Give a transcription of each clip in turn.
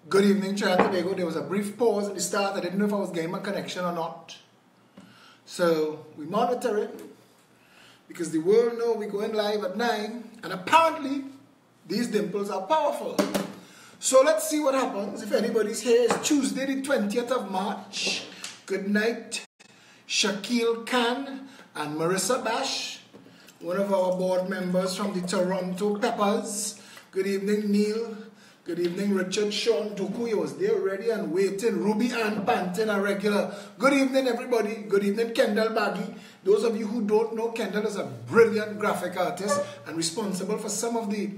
Good evening, Trinidad and Tobago. There was a brief pause at the start. I didn't know if I was getting my connection or not. So we monitor it because the world know we're going live at 9, and apparently these dimples are powerful. So let's see what happens if anybody's here. It's Tuesday the 20th of March. Good night, Shaquille Khan and Marissa Bash, one of our board members from the Toronto Peppers. Good evening, Neil. Good evening, Richard. Sean Duku, was there ready and waiting. Ruby Ann Pantin, a regular. Good evening, everybody. Good evening, Kendall Baggy. Those of you who don't know, Kendall is a brilliant graphic artist and responsible for some of the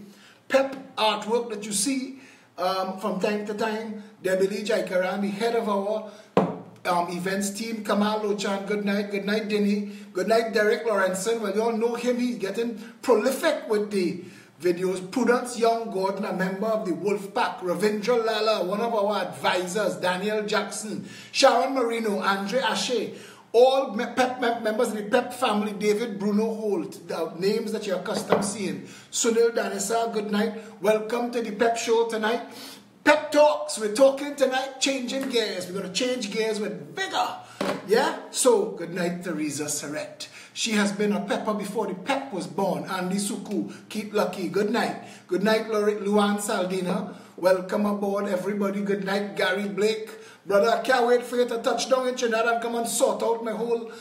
pep artwork that you see from time to time. Debbie Lee Jaikaran, the head of our events team. Kamal Lochan, good night. Good night, Denny. Good night, Derek Lawrenson. Well, you all know him. He's getting prolific with the videos. Prudence Young Gordon, a member of the Wolf Pack. Ravindra Lala, one of our advisors. Daniel Jackson. Sharon Marino. Andre Ashe. All members of the PEP family. David Bruno Holt. The names that you're accustomed seeing. Sunil Danisa, good night. Welcome to the PEP show tonight. Pep Talks. We're talking tonight, changing gears. We're going to change gears with vigor. Yeah? So, good night, Teresa Surrett. She has been a pepper before the pep was born. Andy Suku, keep lucky. Good night. Good night, Luan Saldina. Welcome aboard, everybody. Good night, Gary Blake. Brother, I can't wait for you to touch down in Trinidad and come and sort out my whole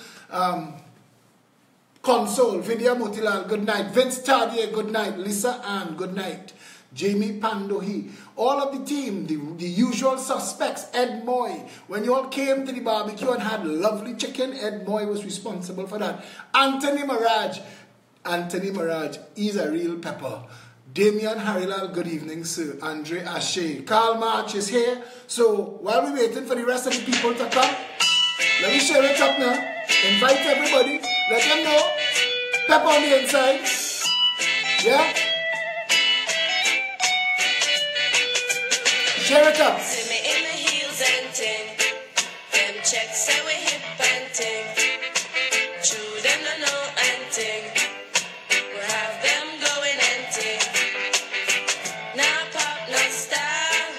console. Vidya Motilal, good night. Vince Tardier, good night. Lisa Ann, good night. Jamie Pandohi, all of the team, the usual suspects. Ed Moy, when you all came to the barbecue and had lovely chicken, Ed Moy was responsible for that. Anthony Maraj, he's a real pepper. Damian Harilal, good evening, sir. Andre Ashe, Karl March is here. So while we're waiting for the rest of the people to come, let me share it up now. Invite everybody, let them know. Pep on the inside. Yeah? Share it up. See me in my heels and ting. Them checks say we hip and ting. True them no know and ting. We have them going and ting. Now pop, no style.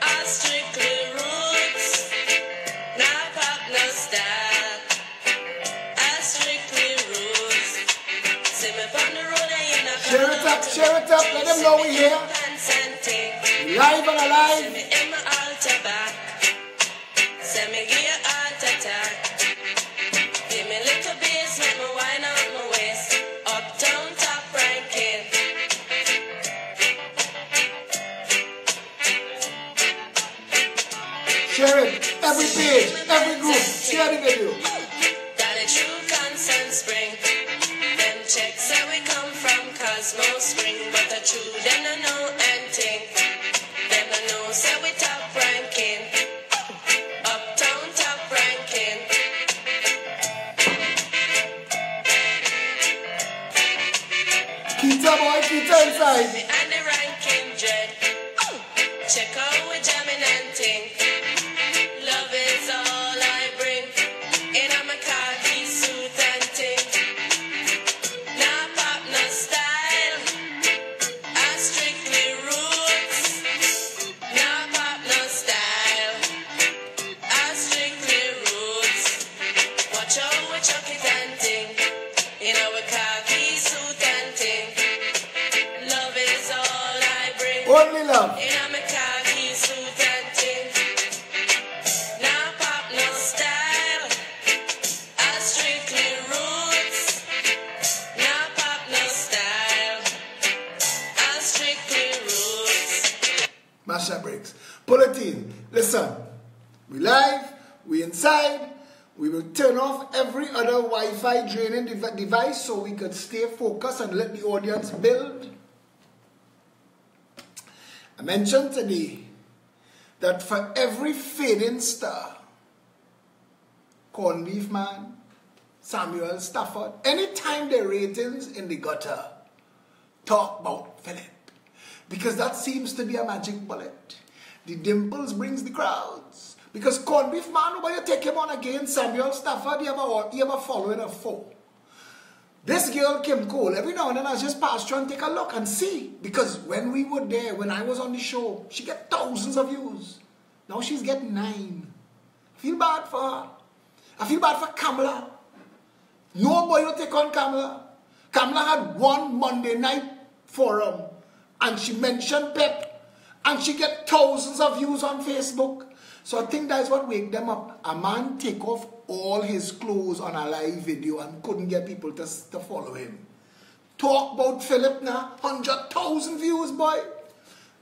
All strictly roots. Now pop, no style. All strictly roots. See me on the road and you know. Share it up, let them know we're here. Live and alive. Send me in my altar back. Send me give you heart attack. Give me little bass, make me wind out my waist. Uptown top ranking. Share it. Every page, every group. Share the video. That a true constant spring. Them checks say we come from Cosmo Spring, but the true them no know anything. Say we top ranking, uptown top ranking. Kita boy, Kita inside. And the ranking dread. Check out we jamming and ting. Love is all I bring. In a my khaki suit and ting. Nah pop, no style. I strictly roots. Nah pop, no style. I strictly roots. Watch out we chuck it and ting. In our khaki suit and ting. Love is all I bring. Only love. In a khaki suit and ting. Nah pop, no style. I strictly roots. Nah pop, no style. I strictly roots. Masha breaks. Pull it in. Listen. We live. We inside. We will turn off every other Wi-Fi draining device so we could stay focused and let the audience build. I mentioned today that for every fading star, Corned Beef Man, Samuel Stafford, anytime the ratings in the gutter, talk about PHILLIP. Because that seems to be a magic bullet. The dimples brings the crowds. Because Corned Beef Man, nobody take him on again. Samuel Stafford, he ever following a foe. This girl, Kim Cole, every now and then I just pass through and take a look and see. Because when we were there, when I was on the show, she get thousands of views. Now she's getting 9. I feel bad for her. I feel bad for Kamala. Nobody will take on Kamala. Kamala had one Monday night forum and she mentioned Pep and she get thousands of views on Facebook. So I think that's what wake them up. A man take off all his clothes on a live video and couldn't get people to follow him. Talk about PHILLIP now, 100,000 views, boy.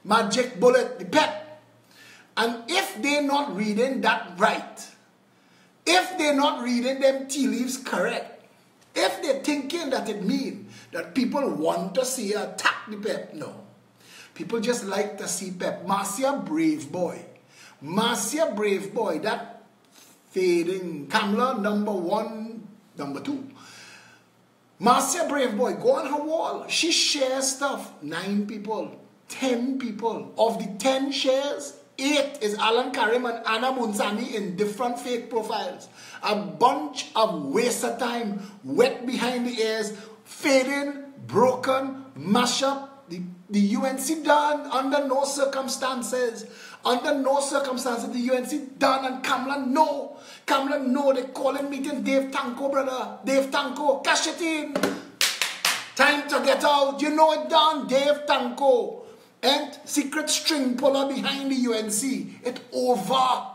Magic bullet, the Pep. And if they're not reading that right, if they're not reading them tea leaves correct, if they're thinking that it means that people want to see her attack the Pep, no. People just like to see Pep. Marcia Brave Boy. Marcia Brave Boy, that fading Kamala number 1, number 2. Marcia Brave Boy, go on her wall. She shares stuff. 9 people, 10 people. Of the 10 shares, 8 is Alan Karim and Anna Munsami in different fake profiles. A bunch of waste of time, wet behind the ears, fading, broken, mash up. The UNC done under no circumstances. Under no circumstances the UNC done, and Kamala no. Kamala no, they calling meeting Dave Tanko, brother. Dave Tanko, cash it in. Time to get out. You know it done, Dave Tanko. And secret string puller behind the UNC. It over.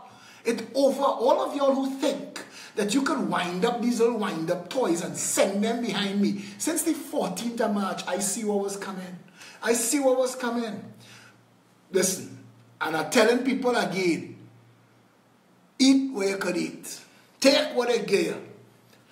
It over. All of y'all who think that you can wind up these little wind up toys and send them behind me. Since the 14th of March, I see what was coming. I see what was coming. Listen, and I'm telling people again, eat where you could eat. Take what they give you.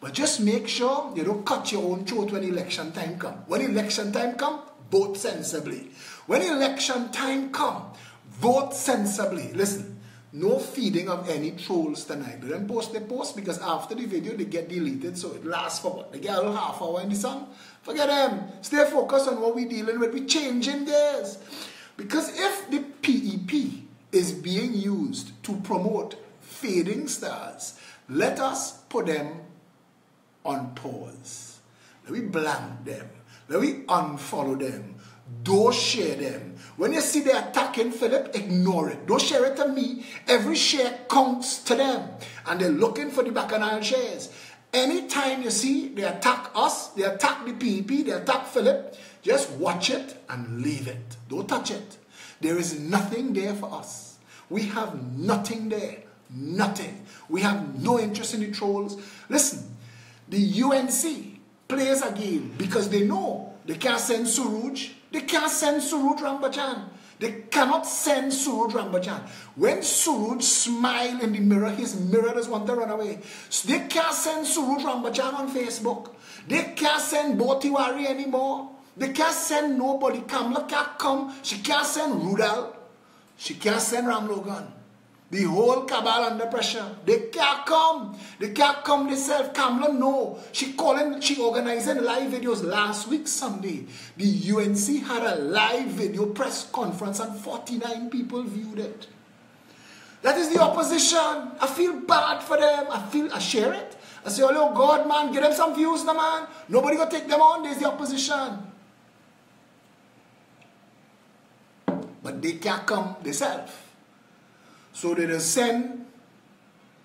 But just make sure you don't cut your own throat when election time comes. When election time comes, vote sensibly. When election time comes, vote sensibly. Listen, no feeding of any trolls tonight. They don't post the post because after the video they get deleted, so it lasts for what? They get a little half hour in the sun. Forget them. Stay focused on what we're dealing with. We're changing this. Because if the PEP is being used to promote fading stars, let us put them on pause. Let me blank them. Let me unfollow them. Don't share them. When you see they're attacking PHILLIP, ignore it. Don't share it to me. Every share counts to them. And they're looking for the bacchanal shares. Anytime you see they attack us, they attack the PEP, they attack PHILLIP, just watch it and leave it. Don't touch it. There is nothing there for us. We have nothing there. Nothing. We have no interest in the trolls. Listen, the UNC plays a game because they know they can't send Suruj. They can't send Suruj Rambachan. They cannot send Suruj Rambachan. When Suruj smile in the mirror, his mirror does want to run away. So they can't send Suruj Rambachan on Facebook. They can't send Botiwari anymore. They can't send nobody. Kamala can't come. She can't send Rudal. She can't send Ram Logan. The whole cabal under pressure. They can't come. They can't come themselves. Kamala, no. She organizing live videos last week, Sunday. The UNC had a live video press conference and 49 people viewed it. That is the opposition. I feel bad for them. I share it. I say, oh God, man, give them some views, now, man. Nobody gonna take them on. There's the opposition. But they can't come themselves. So they just send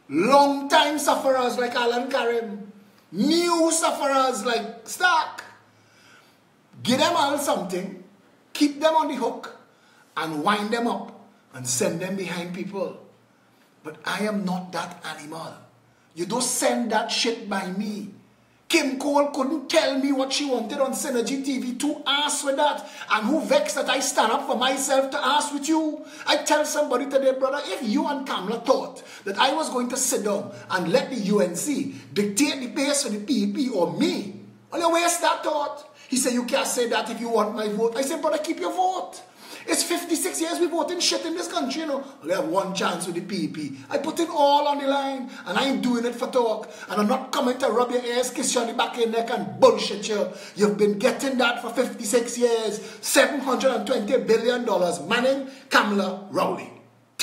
long-time sufferers like Alan Karim, new sufferers like Stark. Give them all something, keep them on the hook, and wind them up and send them behind people. But I am not that animal. You don't send that shit by me. Kim Cole couldn't tell me what she wanted on Synergy TV to ask with that. And who vexed that I stand up for myself to ask with you? I tell somebody today, brother, if you and Kamala thought that I was going to sit down and let the UNC dictate the pace for the PEP or me, well, you waste that thought. He said, you can't say that if you want my vote. I said, brother, keep your vote. It's 56 years we voting shit in this country, you know. We have one chance with the PEP. I put it all on the line, and I ain't doing it for talk. And I'm not coming to rub your ears, kiss you on the back of your neck, and bullshit you. You've been getting that for 56 years. $720 billion. Manning, Kamala, Rowley.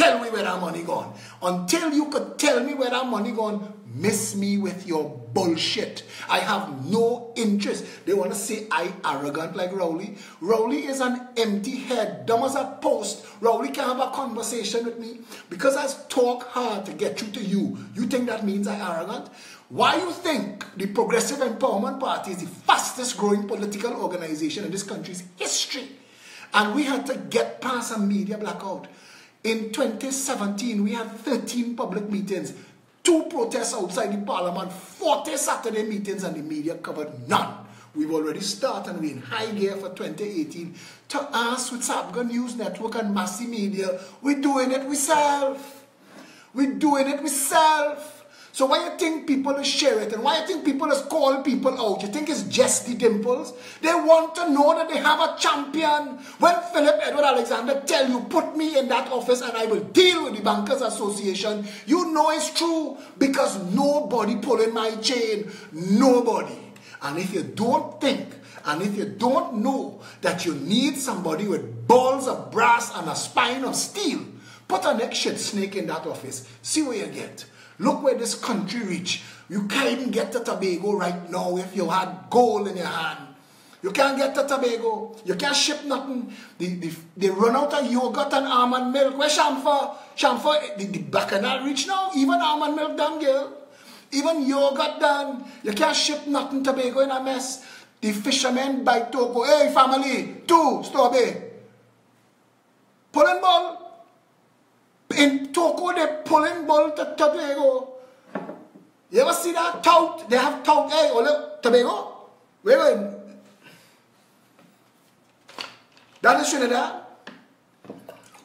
tell me where that money gone. Until you could tell me where that money gone, miss me with your bullshit. I have no interest. They want to say I arrogant like Rowley. Rowley is an empty head, dumb as a post. Rowley can't have a conversation with me because I talk hard to get through to you. You think that means I arrogant? Why you think the Progressive Empowerment Party is the fastest growing political organization in this country's history? And we had to get past a media blackout. In 2017, we had 13 public meetings, 2 protests outside the parliament, 40 Saturday meetings, and the media covered none. We've already started and we're in high gear for 2018 to ask with Sabga News Network and Massy Media. We're doing it ourselves. We're doing it ourselves. So why you think people is share it and why you think people is call people out? You think it's just the dimples? They want to know that they have a champion. When Philip Edward Alexander tell you, put me in that office and I will deal with the Bankers Association, you know it's true because nobody pulling my chain. Nobody. And if you don't think and if you don't know that you need somebody with balls of brass and a spine of steel, put a neck shit snake in that office. See what you get. Look where this country reached. You can't even get to Tobago right now if you had gold in your hand. You can't get to Tobago. You can't ship nothing. They run out of yogurt and almond milk. Where Shamfa, the Bacchanal reach now? Even almond milk done, girl. Even yogurt done. You can't ship nothing to Tobago in a mess. The fishermen bite Toko. Hey, family, 2, stop it. Pulling ball. In Toko, they pulling ball to Tobago. You ever see that? Tout. They have tout. Hey, Tobago? Where going? That is Trinidad.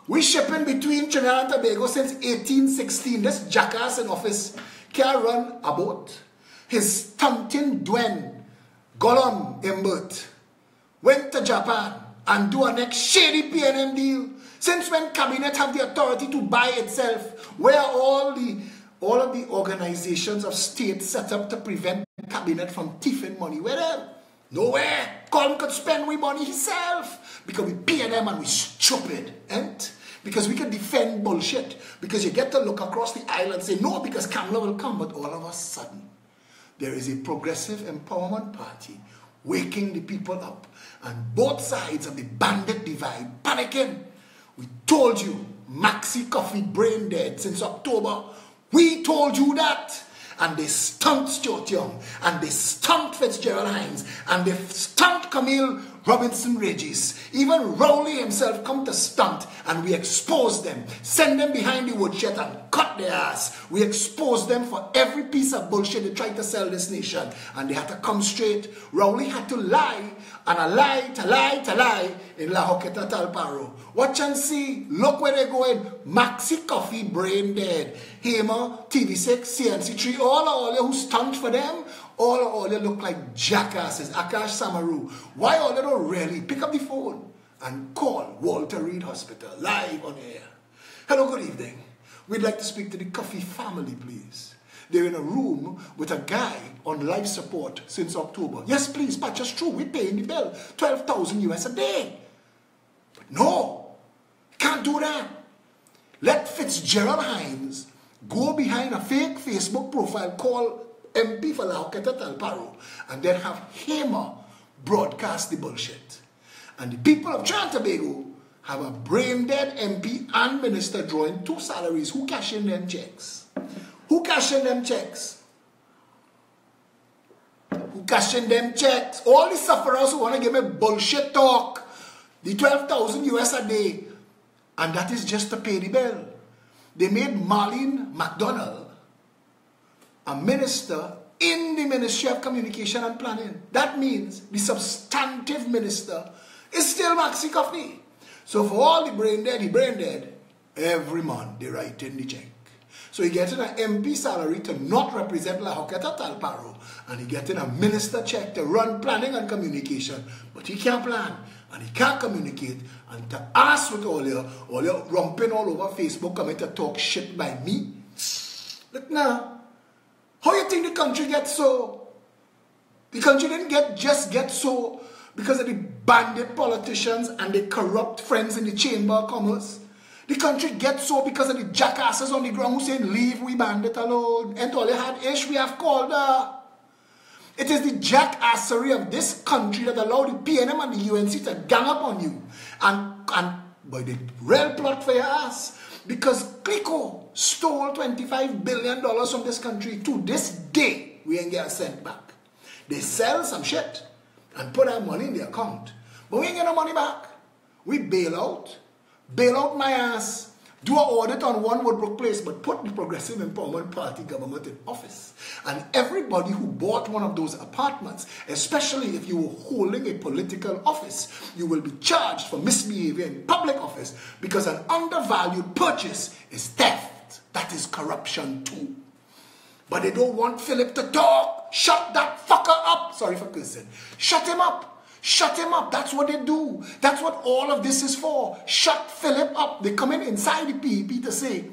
We shipping between Trinidad and Tobago since 1816. This jackass in office can't run a boat. His stunting Dwen, Gollum Imbert, went to Japan and do a next shady PNM deal. Since when cabinet have the authority to buy itself? Where are all of the organizations of state set up to prevent cabinet from thieving money? Where them? Nowhere. Colin could spend we money himself because we pay them and we stupid, ain't? Because we can defend bullshit. Because you get to look across the aisle and say no because Kamala will come, but all of a sudden there is a Progressive Empowerment Party waking the people up, and both sides of the bandit divide panicking. We told you, Maxi Coffee brain dead since October. We told you that. And they stumped Stuart Young. And they stumped Fitzgerald Hines. And they stumped Camille Robinson Regis. Even Rowley himself come to stunt. And we exposed them. Send them behind the woodshed and cut their ass. We exposed them for every piece of bullshit they tried to sell this nation. And they had to come straight. Rowley had to lie. And a lie to lie to lie in La Hoqueta Talparo. Watch and see. Look where they're going. Maxi Coffee brain dead. Hema, TV6, CNC3, all who stunt for them, all they look like jackasses. Akash Samaru. Why all they don't really pick up the phone and call Walter Reed Hospital live on air? Hello, good evening. We'd like to speak to the Coffee family, please. They're in a room with a guy on life support since October. Yes, please, patch us through. We're paying the bill. 12,000 US a day. But no, can't do that. Let Fitzgerald Hines go behind a fake Facebook profile called MP for La Hoqueta Talparo and then have Hema broadcast the bullshit. And the people of Trinidad and Tobago have a brain-dead MP and minister drawing 2 salaries. Who cash in them checks? Who cashing them checks? Who cashing them checks? All the sufferers who want to give me bullshit talk. The 12,000 US a day. And that is just to pay the bill. They made Marlene McDonald a minister in the Ministry of Communication and Planning. That means the substantive minister is still Maxi Coffee. So for all the brain dead, every month they write in the check. So he getting an MP salary to not represent La Hoqueta Talparo, and he getting a minister check to run planning and communication. But he can't plan, and he can't communicate, and to ask with all your rumping all over Facebook coming to talk shit by me. Look now, how you think the country gets so? The country didn't just get so because of the bandit politicians and the corrupt friends in the Chamber of Commerce. The country gets so because of the jackasses on the ground who saying, leave we bandit alone. And all they had ish we have called her. It is the jackassery of this country that allowed the PNM and the UNC to gang up on you. And by the real plot for your ass. Because Clico stole $25 billion from this country. To this day, we ain't get a cent back. They sell some shit and put our money in the account. But we ain't get no money back. We bail out. Bail out my ass. Do an audit on One Woodbrook Place, but put the Progressive Empowerment Party government in office. And everybody who bought one of those apartments, especially if you were holding a political office, you will be charged for misbehavior in public office because an undervalued purchase is theft. That is corruption too. But they don't want PHILLIP to talk. Shut that fucker up. Sorry for cursing. Shut him up. Shut him up. That's what they do. That's what all of this is for. Shut PHILLIP up. They come in inside the PEP to say,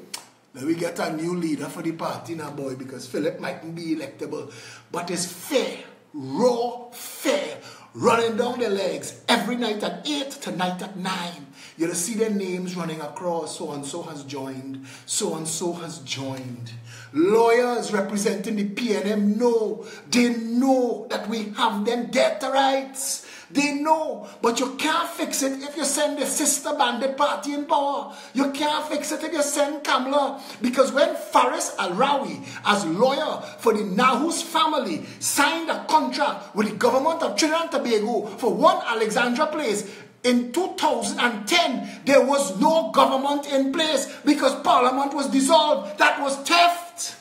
let me get a new leader for the party now, boy, because PHILLIP mightn't be electable. But it's fair, raw, fair, running down their legs every night at 8, tonight at 9. You'll see their names running across. So-and-so has joined. So-and-so has joined. Lawyers representing the PNM know. They know that we have them dead to rights. They know, but you can't fix it if you send the sister bandit party in power. You can't fix it if you send Kamala. Because when Faris Al-Rawi, as lawyer for the Nahus family, signed a contract with the government of Trinidad and Tobago for one Alexandra Place, in 2010, there was no government in place because Parliament was dissolved. That was theft.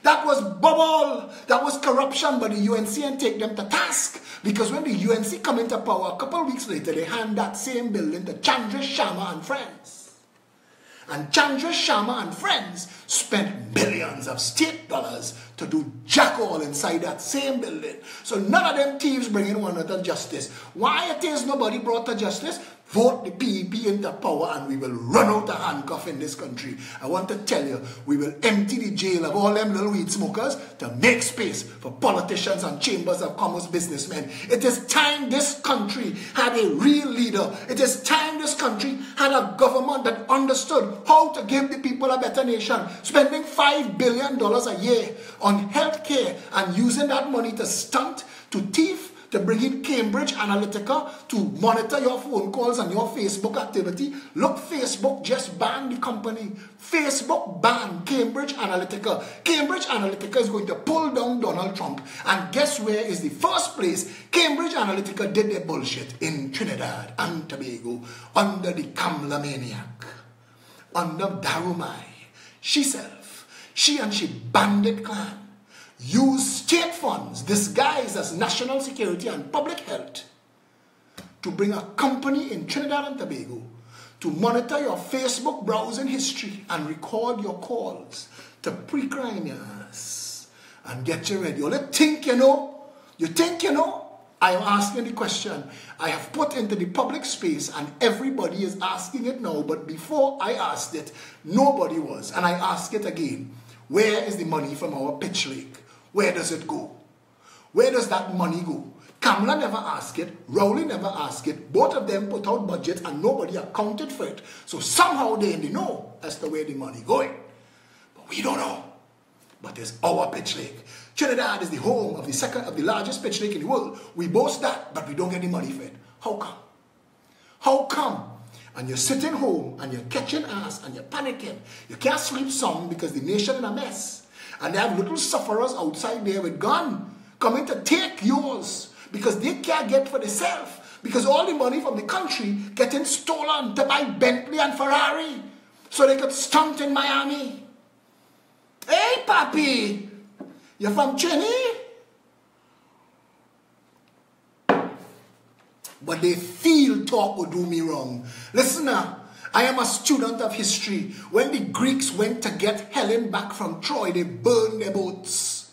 That was bubble. That was corruption. But the UNC and take them to task. Because when the UNC come into power, a couple of weeks later, they hand that same building to Chandra Sharma and friends. And Chandra Sharma and friends spent billions of state dollars to do jack all inside that same building. So none of them thieves bringing one to justice. Why it is nobody brought to justice? Vote the PEP into power and we will run out of handcuff in this country. I want to tell you, we will empty the jail of all them little weed smokers to make space for politicians and chambers of commerce businessmen. It is time this country had a real leader. It is time this country had a government that understood how to give the people a better nation. Spending $5 billion a year on health care and using that money to stunt, to thief, to bring in Cambridge Analytica to monitor your phone calls and your Facebook activity. Look, Facebook just banned the company. Facebook banned Cambridge Analytica. Cambridge Analytica is going to pull down Donald Trump. And guess where is the first place Cambridge Analytica did their bullshit? In Trinidad and Tobago, under the Kamala maniac, under Darumai. She and she bandit clan use state funds disguised as national security and public health to bring a company in Trinidad and Tobago to monitor your Facebook browsing history and record your calls to pre-crime your ass and get you ready. You think you know? You think you know? I am asking the question. I have put into the public space and everybody is asking it now, but before I asked it, nobody was. And I ask it again. Where is the money from our pitch lake? Where does it go? Where does that money go? Kamala never asked it. Rowley never asked it. Both of them put out budget and nobody accounted for it. So somehow they know as to where the money going. But we don't know. But it's our pitch lake. Trinidad is the home of the largest pitch lake in the world. We boast that, but we don't get the money for it. How come? How come? And you're sitting home and you're catching ass and you're panicking. You can't sleep some because the nation in a mess. And they have little sufferers outside there with gun coming to take yours because they can't get for themselves. Because all the money from the country getting stolen to buy Bentley and Ferrari so they could stunt in Miami. Hey, papi, you're from Trini? But they feel talk will do me wrong. Listen now. I am a student of history. When the Greeks went to get Helen back from Troy, they burned their boats.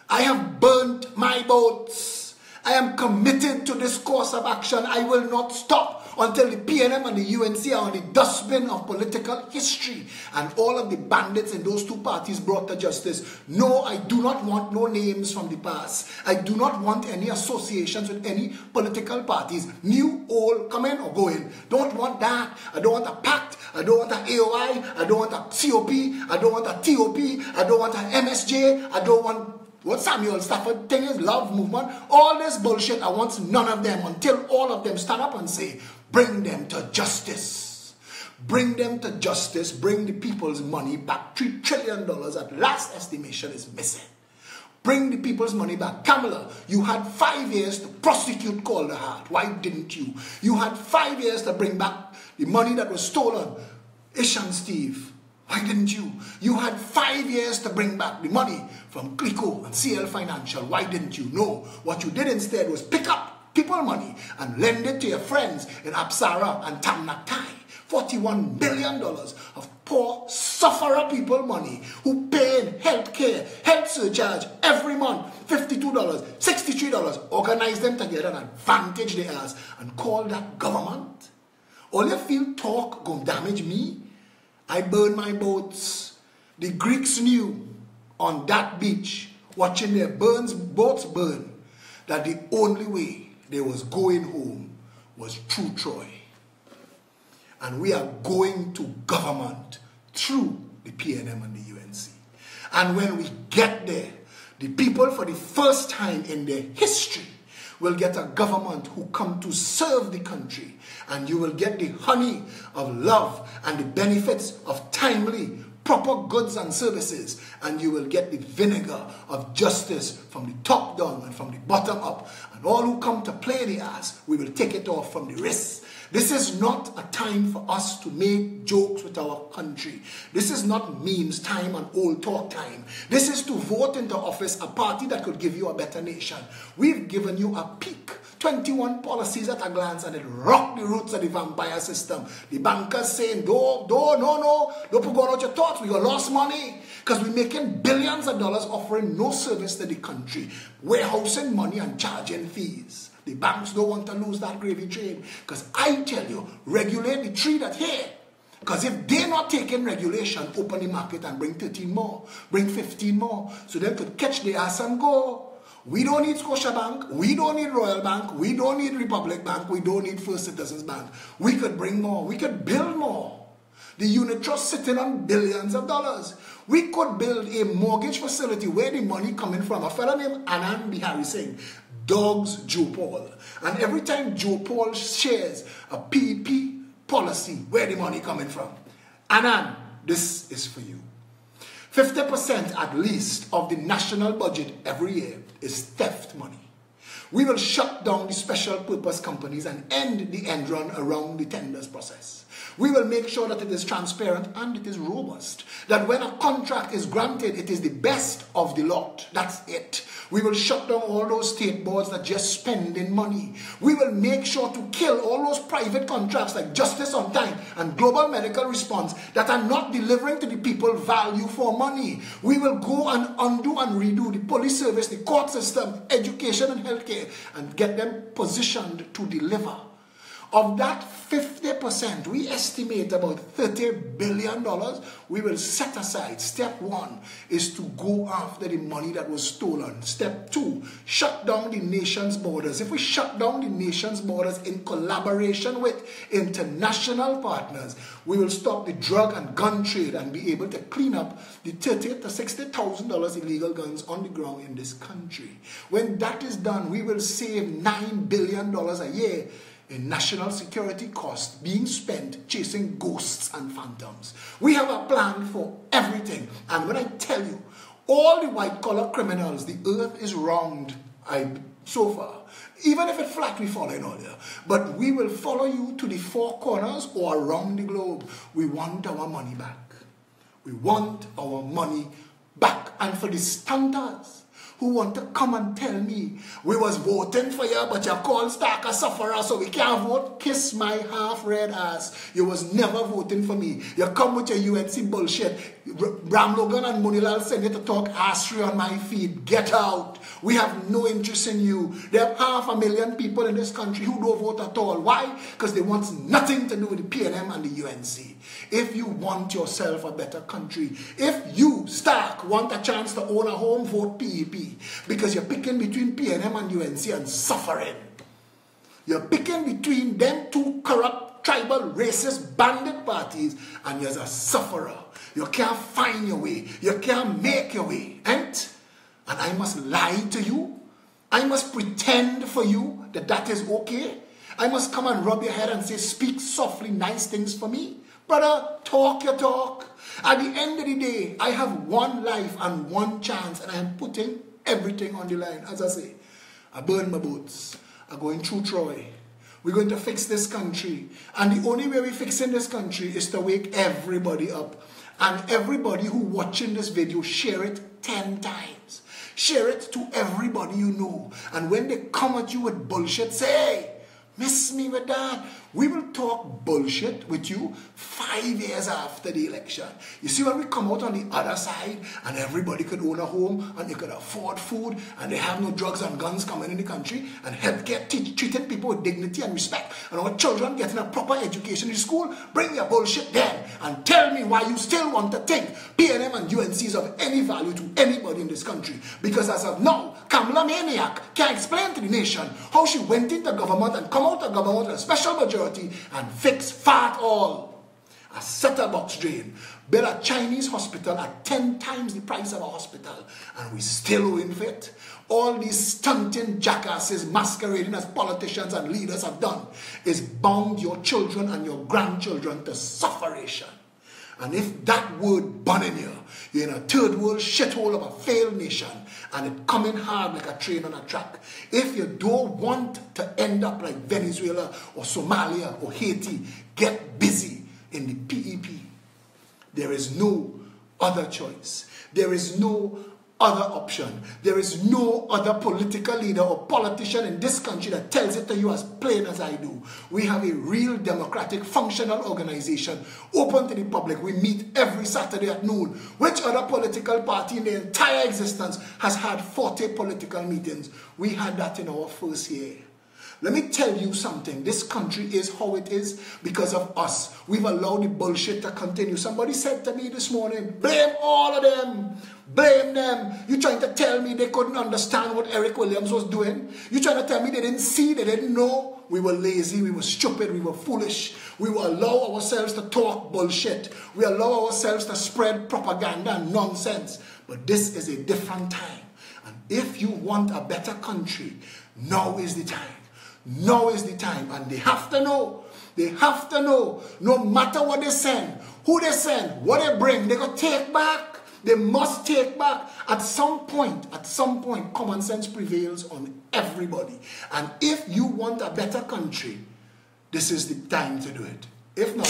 I have burnt my boats. I am committed to this course of action. I will not stop until the PNM and the UNC are on the dustbin of political history and all of the bandits in those two parties brought to justice. No, I do not want no names from the past. I do not want any associations with any political parties, new, old, come in or go in. Don't want that. I don't want a pact. I don't want an AOI. I don't want a COP. I don't want a TOP. I don't want an MSJ. I don't want what Samuel Stafford thing is, love movement. All this bullshit, I want none of them until all of them stand up and say, bring them to justice. Bring them to justice. Bring the people's money back. $3 trillion at last estimation is missing. Bring the people's money back. Kamala, you had 5 years to prosecute Calder Hart. Why didn't you? You had 5 years to bring back the money that was stolen. Ishan Steve, why didn't you? You had 5 years to bring back the money from Clico and CL Financial. Why didn't you? No. What you did instead was pick up people money and lend it to your friends in Apsara and Tamnakai. $41 billion of poor sufferer people money who pay in health care, health surcharge every month, $52, $63. Organize them together and advantage their ass and call that government. All you feel talk gonna damage me. I burn my boats. The Greeks knew on that beach, watching their boats burn, that the only way they was going home was through Troy. And we are going to government through the PNM and the UNC. And when we get there, the people for the first time in their history will get a government who come to serve the country. And you will get the honey of love and the benefits of timely, proper goods and services. And you will get the vinegar of justice from the top down and from the bottom up. And all who come to play the ass, we will take it off from the wrists. This is not a time for us to make jokes with our country. This is not memes time and old talk time. This is to vote into office a party that could give you a better nation. We've given you a peek. 21 policies at a glance, and it rocked the roots of the vampire system. The bankers saying, don't put out your thoughts. We got lost money because we're making billions of dollars offering no service to the country, warehousing money and charging fees. The banks don't want to lose that gravy train because I tell you, regulate the tree that's here. Because if they're not taking regulation, open the market and bring 13 more, bring 15 more, so they could catch the ass and go. We don't need Scotiabank, we don't need Royal Bank, we don't need Republic Bank, we don't need First Citizens Bank. We could bring more, we could build more. The unit trust sitting on billions of dollars. We could build a mortgage facility where the money coming from. A fellow named Anand Bihari Singh dogs Joe Paul. And every time Joe Paul shares a PEP policy, where the money coming from? Anand, this is for you. 50% at least of the national budget every year is theft money. We will shut down the special purpose companies and end the end run around the tenders process. We will make sure that it is transparent and it is robust. That when a contract is granted, it is the best of the lot. That's it. We will shut down all those state boards that just spending money. We will make sure to kill all those private contracts like Justice on Time and Global Medical Response that are not delivering to the people value for money. We will go and undo and redo the police service, the court system, education and healthcare, and get them positioned to deliver. Of that 50%, we estimate about $30 billion we will set aside. Step 1 is to go after the money that was stolen. Step 2, shut down the nation's borders. If we shut down the nation's borders in collaboration with international partners, we will stop the drug and gun trade and be able to clean up the $30,000 to $60,000 illegal guns on the ground in this country. When that is done, we will save $9 billion a year in national security costs being spent chasing ghosts and phantoms. We have a plan for everything. And when I tell you, all the white-collar criminals, the earth is round so far. Even if it's flat, we follow in order. But we will follow you to the four corners or around the globe. We want our money back. We want our money back. And for the stunters who want to come and tell me we was voting for you, but you called Stark a sufferer, so we can't vote. Kiss my half-red ass. You was never voting for me. You come with your UNC bullshit. Bram Logan and Munilal send you to talk assery on my feed. Get out. We have no interest in you. There are 500,000 people in this country who don't vote at all. Why? Because they want nothing to do with the PNM and the UNC. If you want yourself a better country, if you, Stark, want a chance to own a home, vote PEP. Because you're picking between PNM and UNC and suffering. You're picking between them two corrupt, tribal, racist, bandit parties, and you're a sufferer. You can't find your way. You can't make your way. And I must lie to you. I must pretend for you that that is okay. I must come and rub your head and say, speak softly, nice things for me. Brother, talk your talk. At the end of the day, I have one life and one chance, and I am putting everything on the line. As I say, I burn my boats. I'm going through Troy. We're going to fix this country. And the only way we're fixing this country is to wake everybody up. And everybody who watching this video, share it 10 times. Share it to everybody you know. And when they come at you with bullshit, say, hey, miss me with that. We will talk bullshit with you 5 years after the election. You see, when we come out on the other side and everybody could own a home and they could afford food and they have no drugs and guns coming in the country and healthcare treating people with dignity and respect and our children getting a proper education in school, bring your bullshit then and tell me why you still want to think PNM and UNC is of any value to anybody in this country. Because as of now, Kamala Maniac can't explain to the nation how she went into government and come out of government with a special majority and fix fat all. A set-up box drain. Build a Chinese hospital at 10 times the price of a hospital. And we still win for it. All these stunting jackasses masquerading as politicians and leaders have done is bound your children and your grandchildren to sufferation. And if that word burn in you, you're in a third world shithole of a failed nation and it coming hard like a train on a track. If you don't want to end up like Venezuela or Somalia or Haiti, get busy in the PEP. There is no other choice. There is no other option. There is no other political leader or politician in this country that tells it to you as plain as I do. We have a real democratic functional organization open to the public. We meet every Saturday at noon. Which other political party in their entire existence has had 40 political meetings? We had that in our first year. Let me tell you something. This country is how it is because of us. We've allowed the bullshit to continue. Somebody said to me this morning, blame all of them. Blame them. You trying to tell me they couldn't understand what Eric Williams was doing? You trying to tell me they didn't see, they didn't know? We were lazy, we were stupid, we were foolish. We will allow ourselves to talk bullshit. We allow ourselves to spread propaganda and nonsense. But this is a different time. And if you want a better country, now is the time. Now is the time, and they have to know. They have to know. No matter what they send, who they send, what they bring, they got to take back. They must take back. At some point, common sense prevails on everybody. And if you want a better country, this is the time to do it. If not,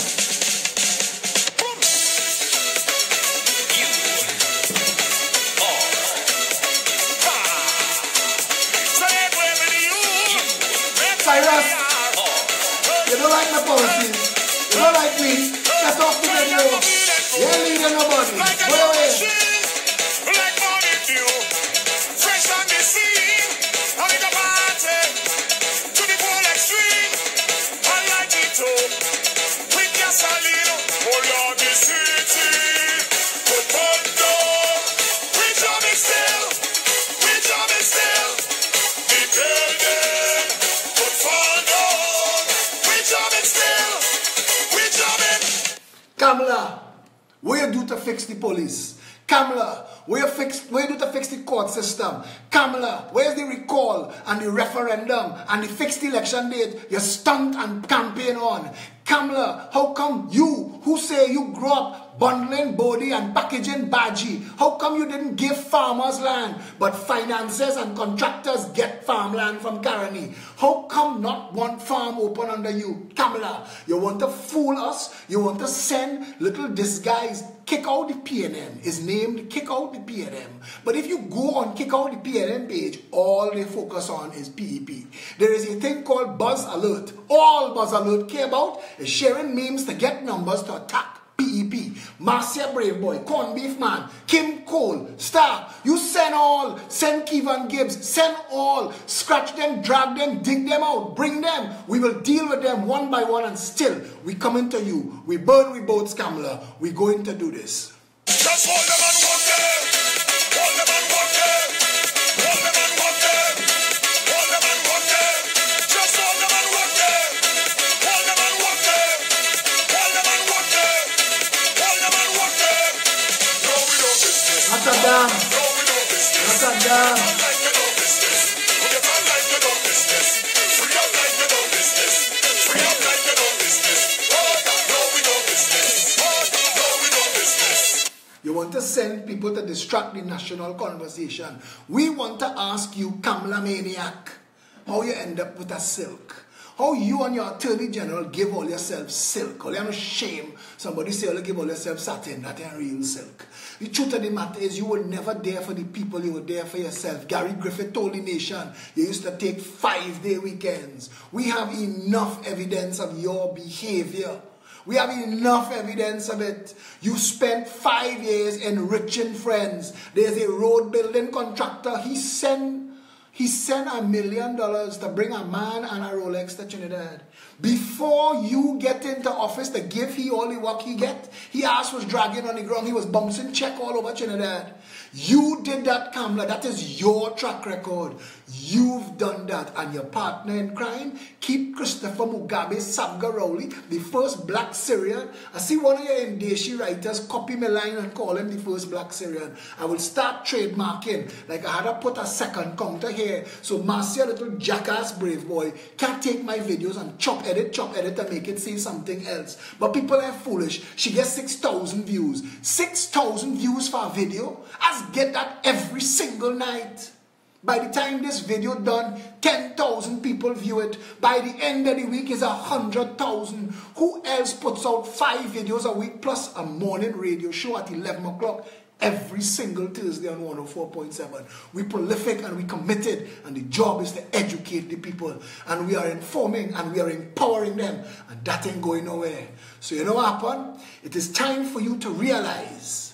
Cyrus, you don't like my policies, you don't like me, get off the video, you ain't leading nobody, go away. Fresh on the scene, I'm in the party, to the full extreme, I like it too, with your salino, all on the city, put one door, we jump it still, the building. Kamala, what you do to fix the police? Kamala, what you do to fix the court system? Kamala, where's the recall and the referendum and the fixed election date you stunt and campaign on? Kamala, how come you, who say you grew up bundling body and packaging badgie, how come you didn't give farmers land, but financiers and contractors get farmland from Caroni? How come not one farm open under you? Kamala, you want to fool us? You want to send little disguised Kick Out the PNM is named Kick Out the PNM. But if you go on Kick Out the PNM page, all they focus on is PEP. There is a thing called Buzz Alert. All Buzz Alert care about is sharing memes to get numbers to attack PEP. Marcia Brave Boy, Corn Beef Man, Kim Cole, Star. You send all. Send Kevin Gibbs. Send all. Scratch them, drag them, dig them out, bring them. We will deal with them one by one, and still we coming to you. We burn, we both Scamler. We going to do this. Just hold them and walk them. Hold them and walk them. Hold them and walk them. Hold them and walk them. Just hold them and walk them. Hold them and walk them. Hold them and walk them. Hold them and walk them. No, we don't business. Not a damn. No, we don't business. Not a damn. Like you don't business. We get on like you don't business. Free up like you don't business. Free up like you don't business. No, we don't business. No, we don't business. You want to send people to distract the national conversation. We want to ask you, Kamala Maniac, how you end up with a silk. How you and your Attorney General give all yourself silk. All you have no shame. Somebody say you give all yourself satin. That ain't real silk. The truth of the matter is you were never there for the people. You were there for yourself. Gary Griffith told the nation you used to take 5-day weekends. We have enough evidence of your behavior. We have enough evidence of it. You spent 5 years enriching friends. There's a road building contractor. He sent $1 million to bring a man and a Rolex to Trinidad. Before you get into office to give he all the work he get, he ass was dragging on the ground. He was bouncing check all over Trinidad. You did that, Kamala. That is your track record. You've done that. And your partner in crime, keep Christopher Mugabe Sabgaroli, the first black Syrian. I see one of your Indeshi writers copy my line and call him the first black Syrian. I will start trademarking. Like I had to put a second counter here. So Marcia, little jackass Brave Boy, can't take my videos and chop edit and make it say something else. But people are foolish. She gets 6,000 views. 6,000 views for a video? I get that every single night. By the time this video done, 10,000 people view it. By the end of the week is 100,000. Who else puts out 5 videos a week plus a morning radio show at 11 o'clock every single Thursday on 104.7? We prolific and we committed, and the job is to educate the people, and we are informing and we are empowering them, and that ain't going nowhere. So you know what happened? It is time for you to realize.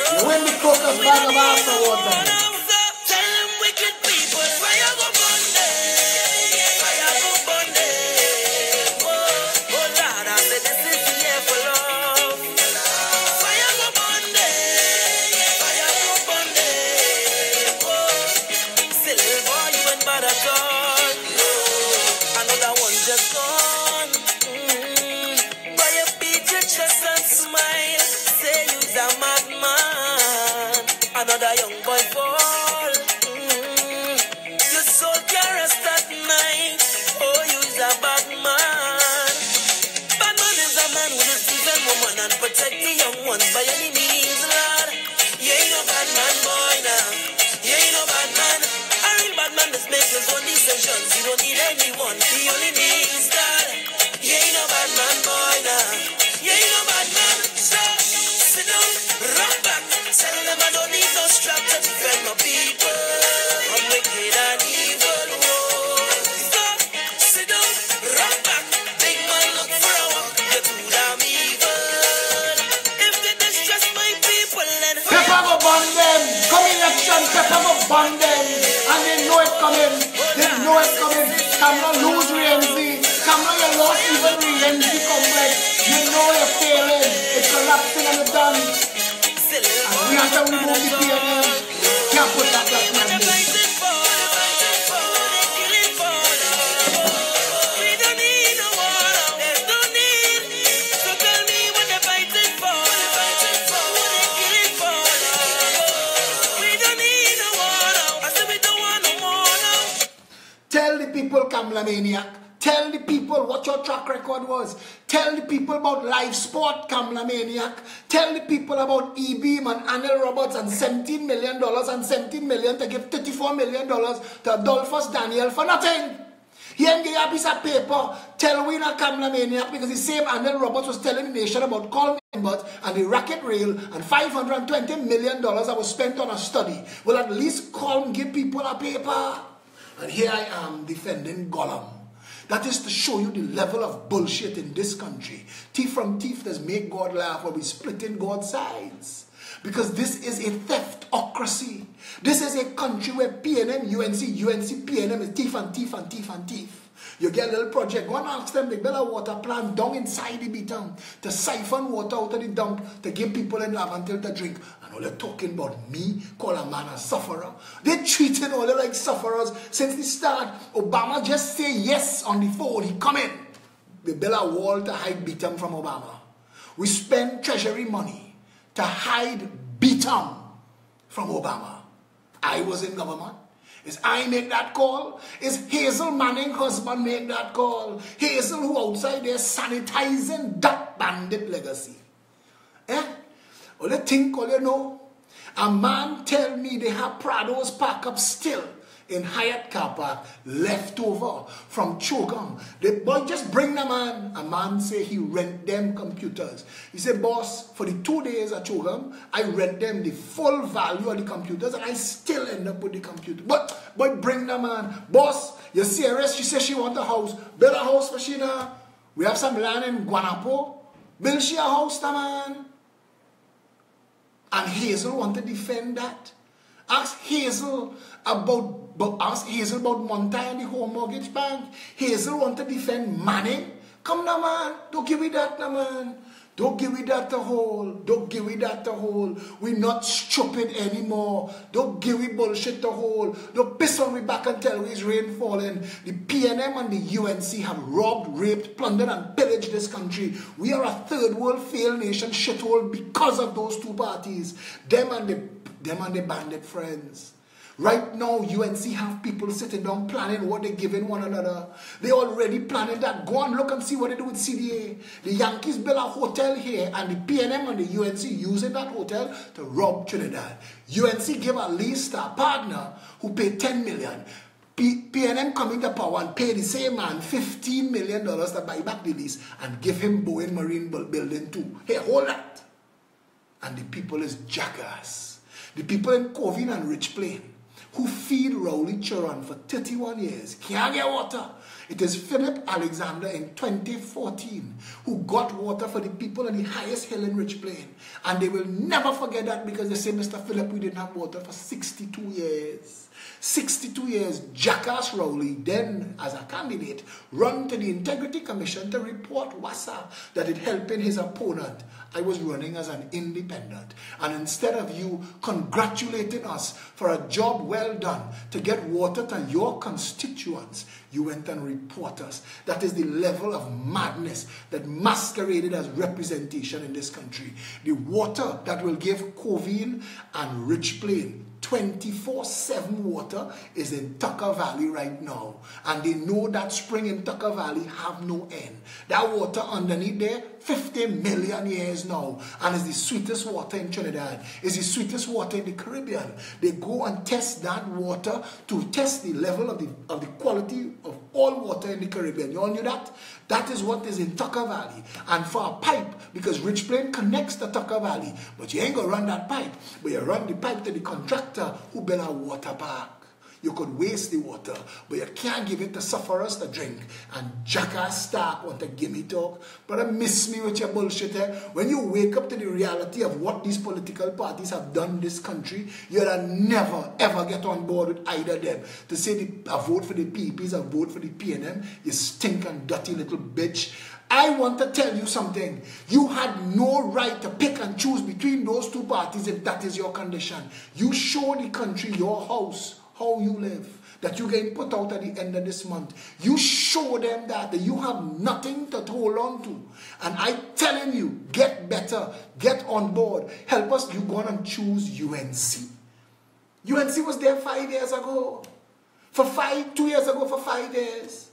You win the cookers bag of after water. Another young boy fall. Your soul can't rest at night. Oh, you's a bad man. Bad man is a man who will defend woman and protect the young ones by any means, Lord. You ain't no bad man, boy, now. You ain't no bad man. A real bad man just makes his own decisions. He don't need anyone. He only needs God. You ain't no bad man, boy, now. You ain't no bad man. So, sit down, rock back. Tell them I don't need no strap to defend my people from wicked and evil. Stop, sit down, rock back. Big man, look for a walk. You're too damn evil. If they distress my people, then Pepper go burn them. Come election, Pepper go burn them. And they know it coming. They know it coming. Kamala lose Rienzi. Kamala you lost even Rienzi complex. You know you're failing. It's collapsing and it's done. We have to remove the PNM. Can't put that black man in. we don't need no war. There's no need. So tell me what they're fighting for. What they killing for. We don't need no war. I said we don't want no more now. Tell the people, Kamala Maniac. Tell the people what your track record was. Tell the people about live sport, Kamala Maniac. Tell the people about E-Beam and Anil Roberts and $17 million and $17 million to give $34 million to Adolphus Daniel for nothing. He ain't give a piece of paper. Tell we not Kamala Maniac because the same Anil Roberts was telling the nation about Colm Imbert and the racket rail and $520 million that was spent on a study. Well, at least Colm give people a paper. And here I am defending Gollum. That is to show you the level of bullshit in this country. Thief from thief does make God laugh when we split in God's sides. Because this is a theftocracy. This is a country where PNM, UNC, PNM is thief and thief and thief and thief. You get a little project, go and ask them, they build a water plant down inside the beaton to siphon water out of the dump to give people in Laventille to drink. And all they're talking about me, call a man a sufferer. They're treating all they like sufferers since the start. Obama just say yes on the phone, he come in. They build a wall to hide Beaton from Obama. We spend treasury money to hide Beaton from Obama. I was in government. Is I make that call? Is Hazel Manning husband make that call? Hazel who outside there sanitizing that bandit legacy. All you think, all you know. A man tell me they have Prado's park up still in Hyatt car park, left over from Chogam. The boy just bring the man. A man say he rent them computers. He said, boss, for the 2 days at Chogam, I rent them the full value of the computers and I still end up with the computer. But bring the man. Boss, you serious? She says she want a house. Build a house for she now. We have some land in Guanapo. Build she a house, the man. And Hazel want to defend that. Ask Hazel about Monty and the Home Mortgage Bank. Hazel want to defend Manning. Come now, man. Don't give me that now, man. Don't give me that to hold. Don't give me that to hold. We're not stupid anymore. Don't give me bullshit to hold. Don't piss on me back and tell me it's rain falling. The PNM and the UNC have robbed, raped, plundered and pillaged this country. We are a third world failed nation shithole because of those two parties. Them and the bandit friends. Right now, UNC have people sitting down planning what they're giving one another. They already planning that. Go and look and see what they do with CDA. The Yankees build a hotel here and the PNM and the UNC using that hotel to rob Trinidad. UNC give a lease to a partner who paid $10 million. PNM coming to power and pay the same man $15 million to buy back the lease and give him Boeing Marine Building too. Hey, hold that. And the people is jackass. The people in Covin and Rich Plain who feed Rowley children for 31 years can't get water. It is PHILLIP Alexander in 2014 who got water for the people on the highest hill in Rich Plain. And they will never forget that because they say, Mr. PHILLIP, we didn't have water for 62 years. 62 years, Jackass Rowley, then as a candidate, run to the Integrity Commission to report WASA that it helping his opponent. I was running as an independent. And instead of you congratulating us for a job well done to get water to your constituents, you went and report us. That is the level of madness that masqueraded as representation in this country. The water that will give Covin and Rich Plain 24/7 water is in Tucker Valley right now. And they know that spring in Tucker Valley have no end. That water underneath there, 50 million years now. And it's the sweetest water in Trinidad. It's the sweetest water in the Caribbean. They go and test that water to test the level of the quality of all water in the Caribbean. You all knew that? That is what is in Tucker Valley. And for a pipe, because Rich Plain connects to Tucker Valley, but you ain't going to run that pipe, but you run the pipe to the contractor who built a water park. You could waste the water, but you can't give it to sufferers to drink. And Jackass Stark want to give me talk. But miss me with your bullshit here. When you wake up to the reality of what these political parties have done in this country, you'll never ever get on board with either of them. To say I vote for the PPs, I vote for the PNM, you stink and dirty little bitch. I want to tell you something. You had no right to pick and choose between those two parties if that is your condition. You show the country your house, how you live, that you're getting put out at the end of this month. You show them that you have nothing to hold on to. And I'm telling you, get better, get on board. Help us, you go on and choose UNC. UNC was there 5 years ago. 2 years ago for 5 years.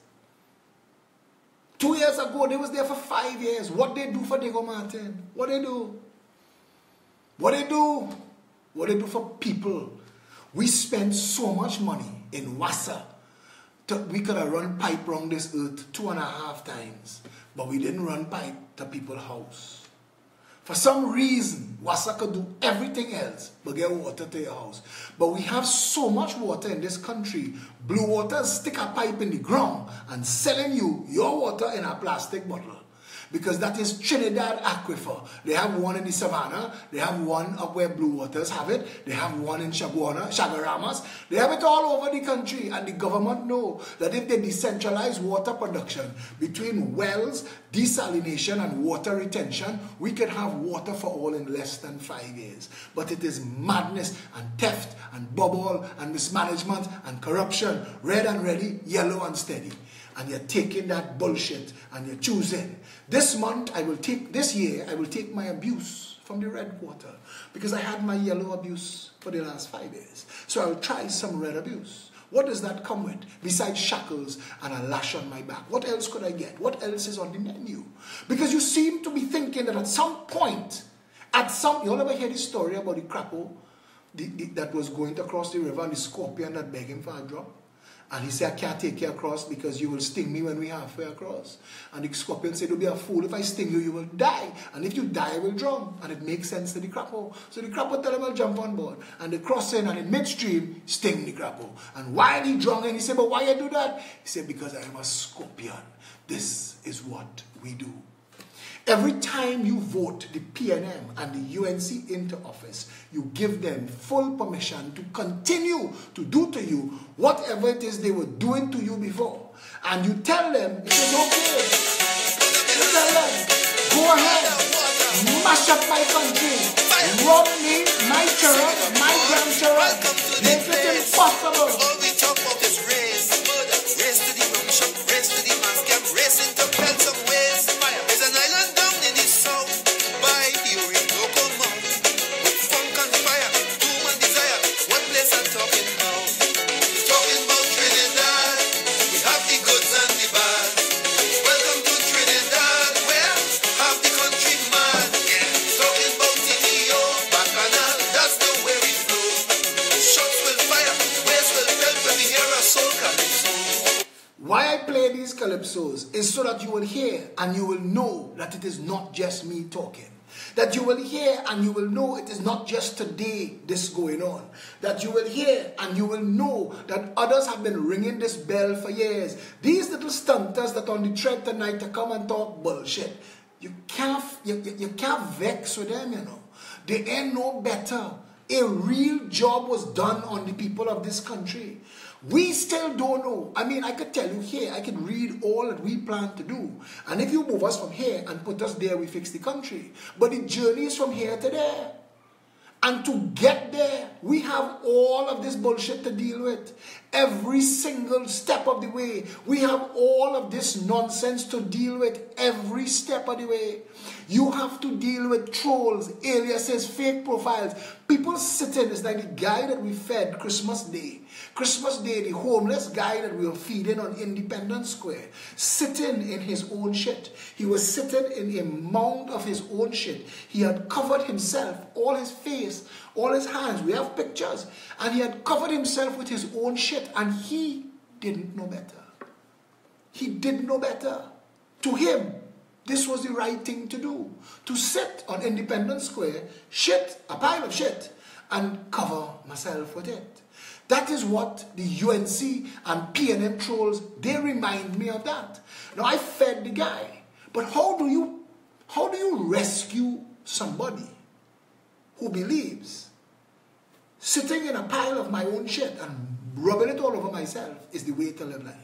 2 years ago, they was there for 5 years. What they do for Diego Martin? What they do? What they do? What they do for people? We spend so much money in Wassa. We could have run pipe around this earth 2.5 times, but we didn't run pipe to people's house. For some reason, Wassa could do everything else but get water to your house. But we have so much water in this country. Blue Waters stick a pipe in the ground and selling you your water in a plastic bottle. Because that is Trinidad Aquifer. They have one in the Savannah. They have one up where Blue Waters have it. They have one in Chagaramas. They have it all over the country. And the government know that if they decentralize water production between wells, desalination and water retention, we can have water for all in less than 5 years. But it is madness and theft and bubble and mismanagement and corruption. Red and ready, yellow and steady. And you're taking that bullshit and you're choosing. This year, I will take my abuse from the red quarter. Because I had my yellow abuse for the last 5 years. So I'll try some red abuse. What does that come with? Besides shackles and a lash on my back. What else could I get? What else is on the menu? Because you seem to be thinking that at some point, you all ever hear the story about the crapo that was going to cross the river and the scorpion that begged him for a drop? And he said, I can't take you across because you will sting me when we halfway across. And the scorpion said, don't be a fool. If I sting you, you will die. And if you die, I will drown. And it makes sense to the crapo. So the crapo tell him, I'll jump on board. And they cross in and in midstream, sting the crapo. And while he drunk, and he said, but why you do that? He said, because I am a scorpion. This is what we do. Every time you vote the PNM and the UNC into office, you give them full permission to continue to do to you whatever it is they were doing to you before. And you tell them it is okay. You tell them, go ahead, mash up my country, rob me, my children, my grandchildren, make it impossible. All we talk about is race, murder, race to the rum shop, race to the mass camp, race into pelts of waste. There's an island down in the south by the Orinoco Mount with funk and fire, doom and desire. What place I'm talking about? Talking about Trinidad. We have the goods and the bad. Welcome to Trinidad, where half the country mad. Talking about Tito, Bacchanal, that's the way we flow. Shots will fire, waves will tell when we hear a soul calypso. Why I play these calypsos is so that you will hear and you will know that it is not just me talking. That you will hear and you will know it is not just today this going on. That you will hear and you will know that others have been ringing this bell for years. These little stunters that on the thread tonight to come and talk bullshit. You can't vex with them, you know. They ain't no better. A real job was done on the people of this country. We still don't know. I mean, I could tell you here, I could read all that we plan to do. And if you move us from here and put us there, we fix the country. But the journey is from here to there. And to get there, we have all of this bullshit to deal with. Every single step of the way. We have all of this nonsense to deal with every step of the way. You have to deal with trolls, aliases, fake profiles. People sitting, it's like the guy that we fed Christmas Day. Christmas Day, the homeless guy that we were feeding on Independence Square, sitting in his own shit. He was sitting in a mound of his own shit. He had covered himself, all his face, all his hands. We have pictures. And he had covered himself with his own shit. And he didn't know better. He didn't know better. To him, this was the right thing to do. To sit on Independence Square, shit, a pile of shit, and cover myself with it. That is what the UNC and PNM trolls, they remind me of that. Now, I fed the guy. But how do you rescue somebody who believes sitting in a pile of my own shit and rubbing it all over myself is the way to live life?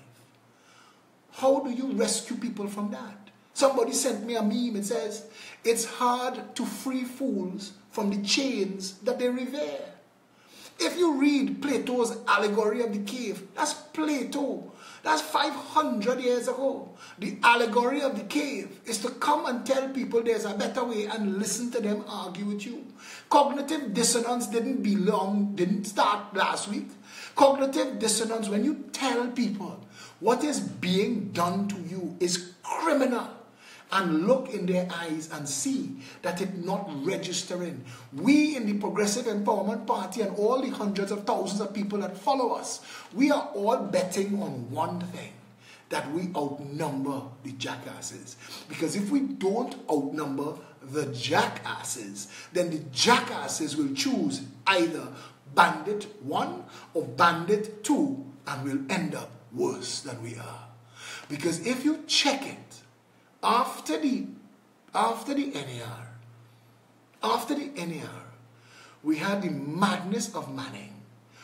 How do you rescue people from that? Somebody sent me a meme. It says, it's hard to free fools from the chains that they revere. If you read Plato's allegory of the cave, that's Plato. That's 500 years ago. The allegory of the cave is to come and tell people there's a better way and listen to them argue with you. Cognitive dissonance didn't start last week. Cognitive dissonance, when you tell people what is being done to you is criminal, and look in their eyes and see that it's not registering. We in the Progressive Empowerment Party and all the hundreds of thousands of people that follow us, we are all betting on one thing, that we outnumber the jackasses. Because if we don't outnumber the jackasses, then the jackasses will choose either Bandit 1 or Bandit 2, and will end up worse than we are. Because if you check it, after the NAR, we had the madness of Manning,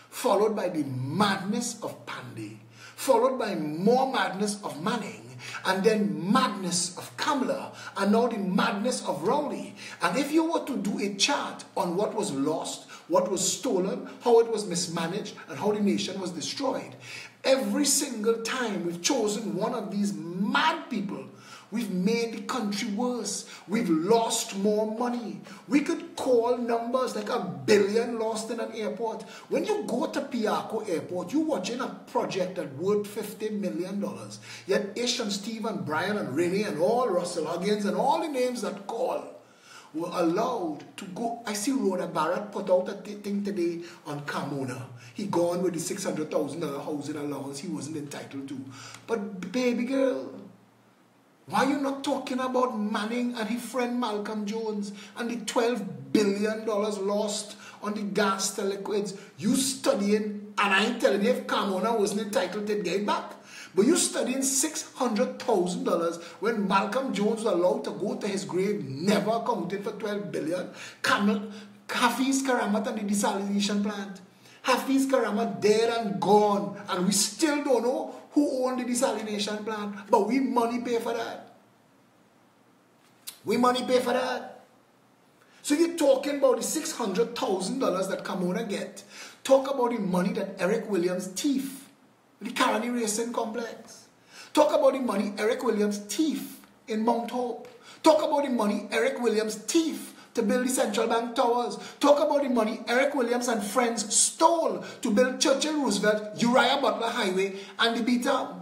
followed by the madness of Pandey, followed by more madness of Manning, and then madness of Kamala, and now the madness of Rowley. And if you were to do a chart on what was lost, what was stolen, how it was mismanaged, and how the nation was destroyed, every single time we've chosen one of these mad people, we've made the country worse. We've lost more money. We could call numbers like $1 billion lost in an airport. When you go to Piarco Airport, you're watching a project that worth $50 million. Yet Ish and Steve and Brian and Rennie and all Russell Huggins and all the names that call were allowed to go. I see Rhoda Barrett put out a thing today on Carmona. He gone with the $600,000 housing allowance he wasn't entitled to. But baby girl, why are you not talking about Manning and his friend Malcolm Jones and the $12 billion lost on the gas to liquids? You studying, and I ain't telling you if Carmona wasn't entitled to get back, but you studying $600,000 when Malcolm Jones was allowed to go to his grave, never accounted for $12 billion. Hafiz Karamat and the desalination plant. Hafiz Karamat dead and gone, and we still don't know who owned the desalination plant, but we money pay for that. We money pay for that. So you're talking about the $600,000 that Carmona get. Talk about the money that Eric Williams thief, the Caroni Racing Complex. Talk about the money Eric Williams thief in Mount Hope. Talk about the money Eric Williams thief to build the Central Bank Towers. Talk about the money Eric Williams and friends stole to build Churchill Roosevelt, Uriah Butler Highway, and the Beta.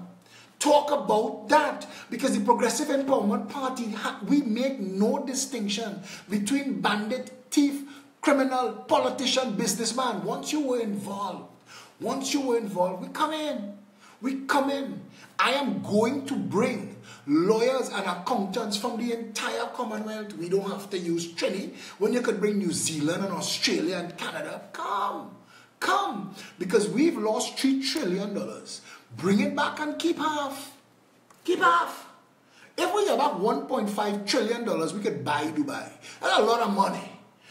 Talk about that, because the Progressive Empowerment Party, we make no distinction between bandit, thief, criminal, politician, businessman. Once you were involved, we come in. We come in. I am going to bring lawyers and accountants from the entire Commonwealth. We don't have to use Trini when you could bring New Zealand and Australia and Canada. Come. Because we've lost $3 trillion. Bring it back and keep half. Keep half. If we have back $1.5 trillion, we could buy Dubai. That's a lot of money.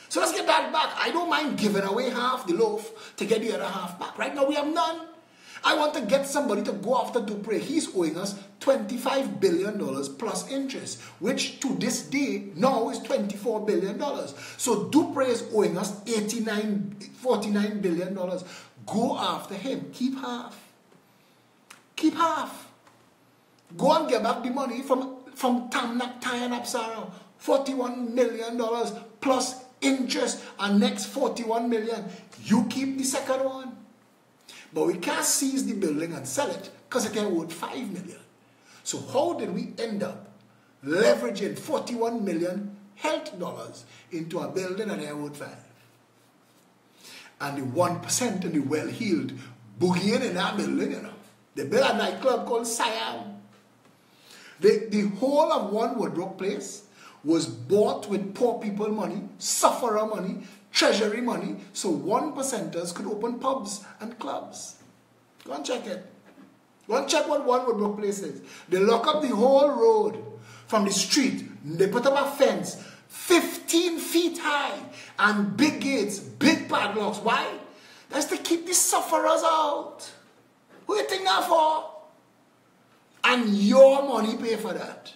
So let's get that back. I don't mind giving away half the loaf to get the other half back. Right now we have none. I want to get somebody to go after Dupre. He's owing us $25 billion plus interest, which to this day now is $24 billion. So Dupre is owing us $49 billion. Go after him. Keep half. Keep half. Go and get back the money from Tamnak, Thai and Apsara. $41 million plus interest, and next $41 million. You keep the second one. But we can't seize the building and sell it because it can worth $5 million. So how did we end up leveraging $41 million health dollars into a building and it worth $5 million? And the 1% and the well-heeled boogieing in that building, you know. They built a nightclub called Siam. The whole of One Woodrow Place was bought with poor people money, sufferer money, treasury money, so 1%ers could open pubs and clubs. Go and check it. Go and check what One Woodrow Place is. They lock up the whole road from the street. They put up a fence 15 feet high and big gates, big padlocks. Why? That's to keep the sufferers out. Who you think that for? And your money pay for that.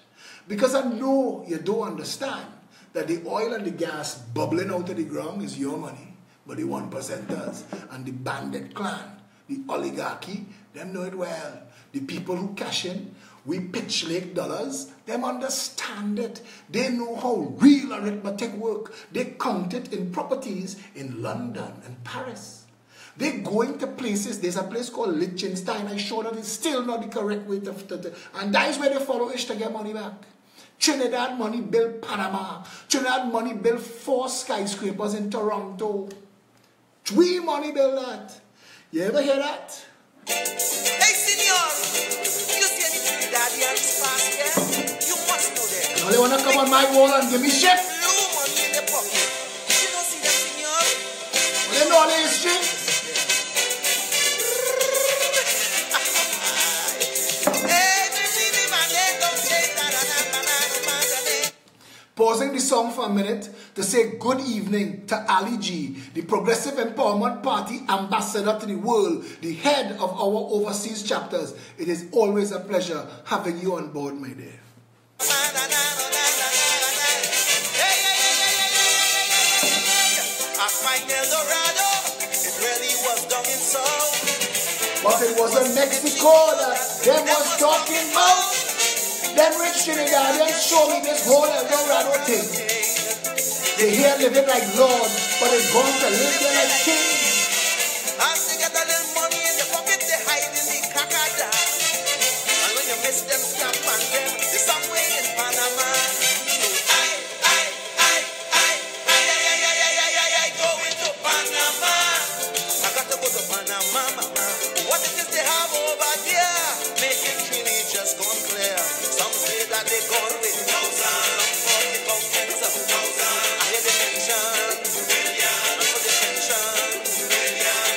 Because I know you don't understand that the oil and the gas bubbling out of the ground is your money, but the 1%ers and the bandit clan, the oligarchy, them know it well. The people who cash in, we pitch lake dollars, them understand it. They know how real arithmetic work. They count it in properties in London and Paris. They're going to places. There's a place called Liechtenstein. I showed that it's still not the correct way to and that is where they follow ish to get money back. Trinidad money built Panama. Trinidad money built 4 skyscrapers in Toronto. We money built that. You ever hear that? Hey, senor, you see any Trinidadians past here? You must know that. Now they want to come on my wall and give me shit. Blue money in the pocket. You don't see that, senor? Well, they know the history. Pausing the song for a minute to say good evening to Ali G, the Progressive Empowerment Party ambassador to the world, the head of our overseas chapters. It is always a pleasure having you on board, my dear. But it was in Mexico that them was talking about. Them rich Trinidadians show me this whole Eldorado thing. They here living like lords, but they're going to live there like kings. And they get a little money in the pocket, they hide in the crocodile. And when you miss them, stop on them. There's somewhere in Panama. I go into Panama. I got to go to Panama, mama. What it is they have over there? Making really just gone clear. Some say that they gone with 1,000, 40,000, 7,000. I hear they mention million, and for the pension million.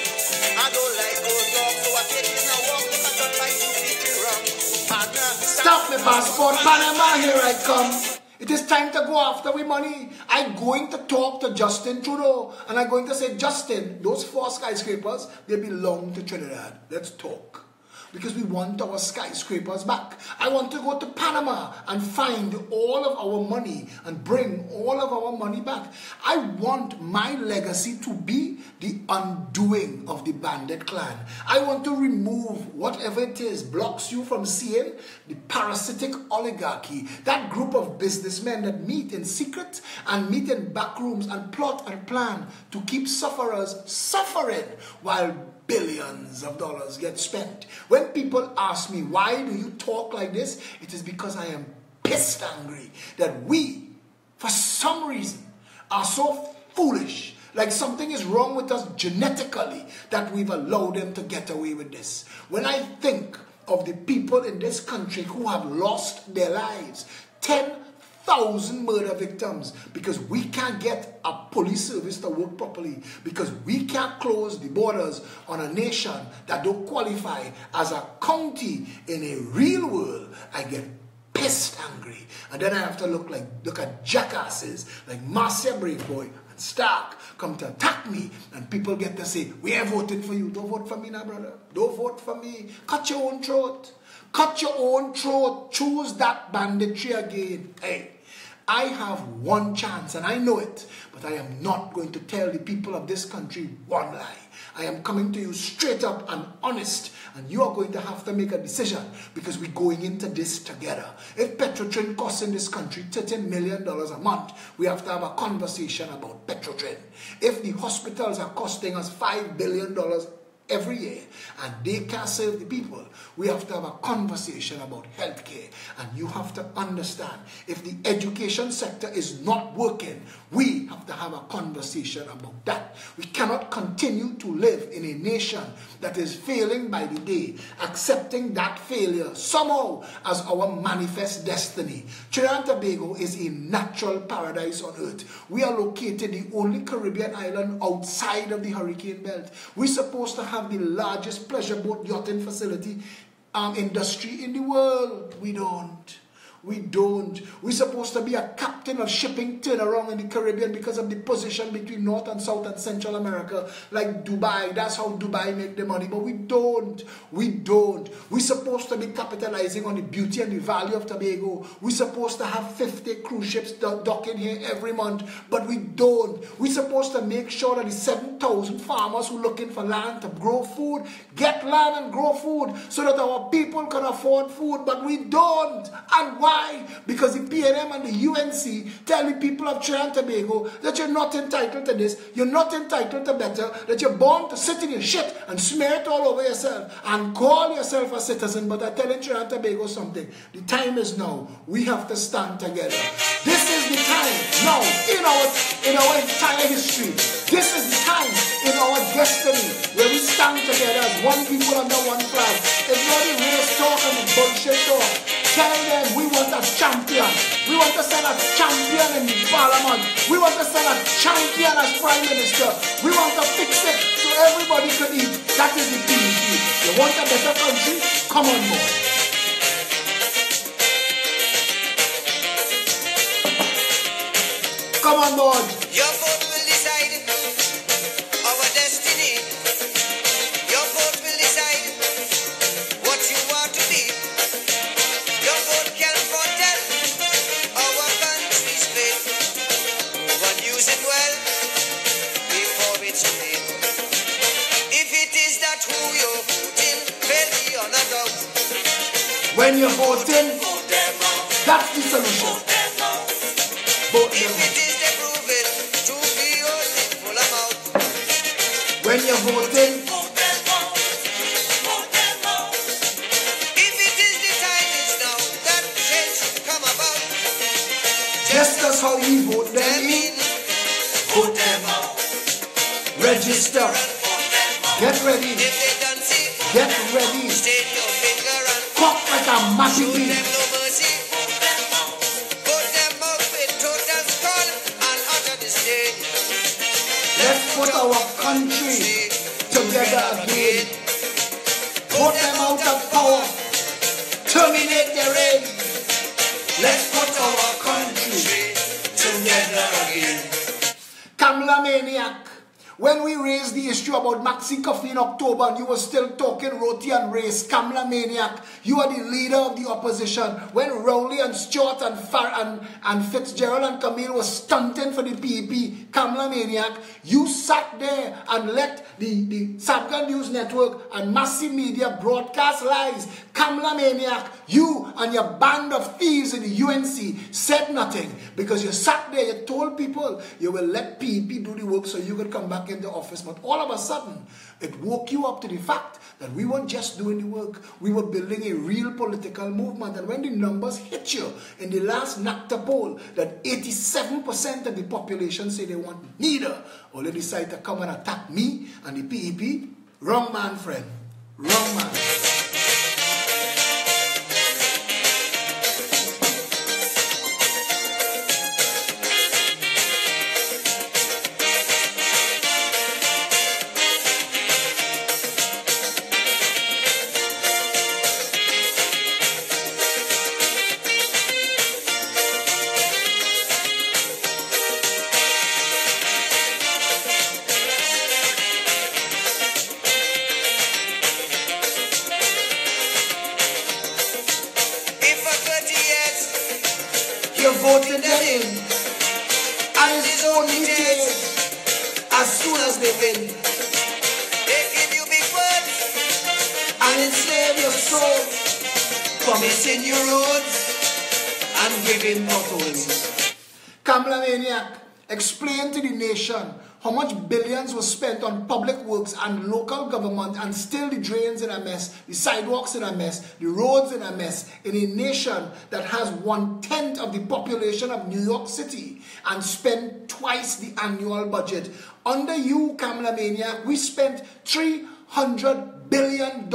I don't like old dog, so I take in a walk. Look at the light to keep it wrong. Partner, Stop me passport, Panama, here I come. It is time to go after we money. I'm going to talk to Justin Trudeau, and I'm going to say, Justin, those 4 skyscrapers, they belong to Trinidad. Let's talk. Because we want our skyscrapers back. I want to go to Panama and find all of our money and bring all of our money back. I want my legacy to be the undoing of the bandit clan. I want to remove whatever it is blocks you from seeing the parasitic oligarchy, that group of businessmen that meet in secret and meet in back rooms and plot and plan to keep sufferers suffering while billions of dollars get spent. When people ask me, why do you talk like this? It is because I am pissed angry that we, for some reason, are so foolish, like something is wrong with us genetically, that we've allowed them to get away with this. When I think of the people in this country who have lost their lives, 10,000 murder victims, because we can't get a police service to work properly, because we can't close the borders on a nation that don't qualify as a county in a real world, I get pissed angry. And then I have to look at jackasses like Marcia Braveboy and Stark come to attack me, and people get to say, we are voting for you. Don't vote for me now, brother. Don't vote for me. Cut your own throat. Cut your own throat. Choose that banditry again. Hey, I have one chance and I know it, but I am not going to tell the people of this country one lie. I am coming to you straight up and honest, and you are going to have to make a decision, because we're going into this together. If Petrotrin costs in this country $30 million a month, we have to have a conversation about Petrotrin. If the hospitals are costing us $5 billion every year and they can't serve the people, we have to have a conversation about healthcare. And you have to understand, if the education sector is not working, we have to have a conversation about that. We cannot continue to live in a nation that is failing by the day, accepting that failure somehow as our manifest destiny. Trinidad and Tobago is a natural paradise on earth. We are located the only Caribbean island outside of the hurricane belt. We're supposed to have the largest pleasure boat yachting facility industry in the world. We don't. We're supposed to be a captain of shipping turnaround in the Caribbean because of the position between North and South and Central America, like Dubai. That's how Dubai make the money, but we don't. We're supposed to be capitalizing on the beauty and the value of Tobago. We're supposed to have 50 cruise ships docking here every month, but we don't. We're supposed to make sure that the 7,000 farmers who are looking for land to grow food get land and grow food so that our people can afford food, but we don't. And why Why? Because the PNM and the UNC tell the people of Trinidad and Tobago that you're not entitled to this, you're not entitled to better, that you're born to sit in your shit and smear it all over yourself and call yourself a citizen. But I tell Trinidad and Tobago something. The time is now. We have to stand together. This is the time now in our entire history. This is the time in our destiny where we stand together as one people under one flag. It's not the race talk and the bullshit talk. Tell them we want a champion. We want to send a champion in the parliament. We want to send a champion as prime minister. We want to fix it so everybody can eat. That is the PHP. You want a better country? Come on board. Come on board. Your vote will decide our destiny. Your vote will decide what you want to be. Your vote can foretell our country's fate. But use it well before it's too late. If it is that who you're voting, fail beyond a doubt. When you're voting, Vote them out. that's the solution. Vote them out. Vote If them. it is they prove it to be your sinful amount. When you're voting, Vote them out. Vote them out. If it is the time is now that change should come about. just as how we vote them Them in, in. Vote them out. register, Vote them out. get ready, If they don't see, get ready, state your finger and cock like a show massive them beat. no mercy. Vote them out. Vote them out with total scorn and utter disdain. Let's put our country together again. Vote them out of power, terminate their reign. Let's put our country together again. Kamala Maniac, when we raised the issue about Maxi Coffee in October and you were still talking roti and race, Kamala Maniac, you are the leader of the opposition. When Rowley and Stewart and Fitzgerald and Camille were stunting for the PEP, Kamala Maniac, you sat there and let the Sabga News Network and massive media broadcast lies. Kamala Maniac, you and your band of thieves in the UNC said nothing because you sat there, you told people you will let PEP do the work so you could come back into office. But all of a sudden, it woke you up to the fact that we weren't just doing the work, we were building a real political movement. And when the numbers hit you in the last NACTA poll, that 87% of the population say they want neither, or they decide to come and attack me and the PEP, wrong man, friend. Wrong man. If for 30 years You voted them in, and it's only takes as soon as they win, they give you big words, and enslave your soul, promising you roads and giving potholes. Kamala Maniac, explain to the nation how much billions was spent on public works and local government, and still the drains in a mess, the sidewalks in a mess, the roads in a mess, in a nation that has 1/10 of the population of New York City and spent twice the annual budget. Under you, Kamala Maniac, we spent $300 billion.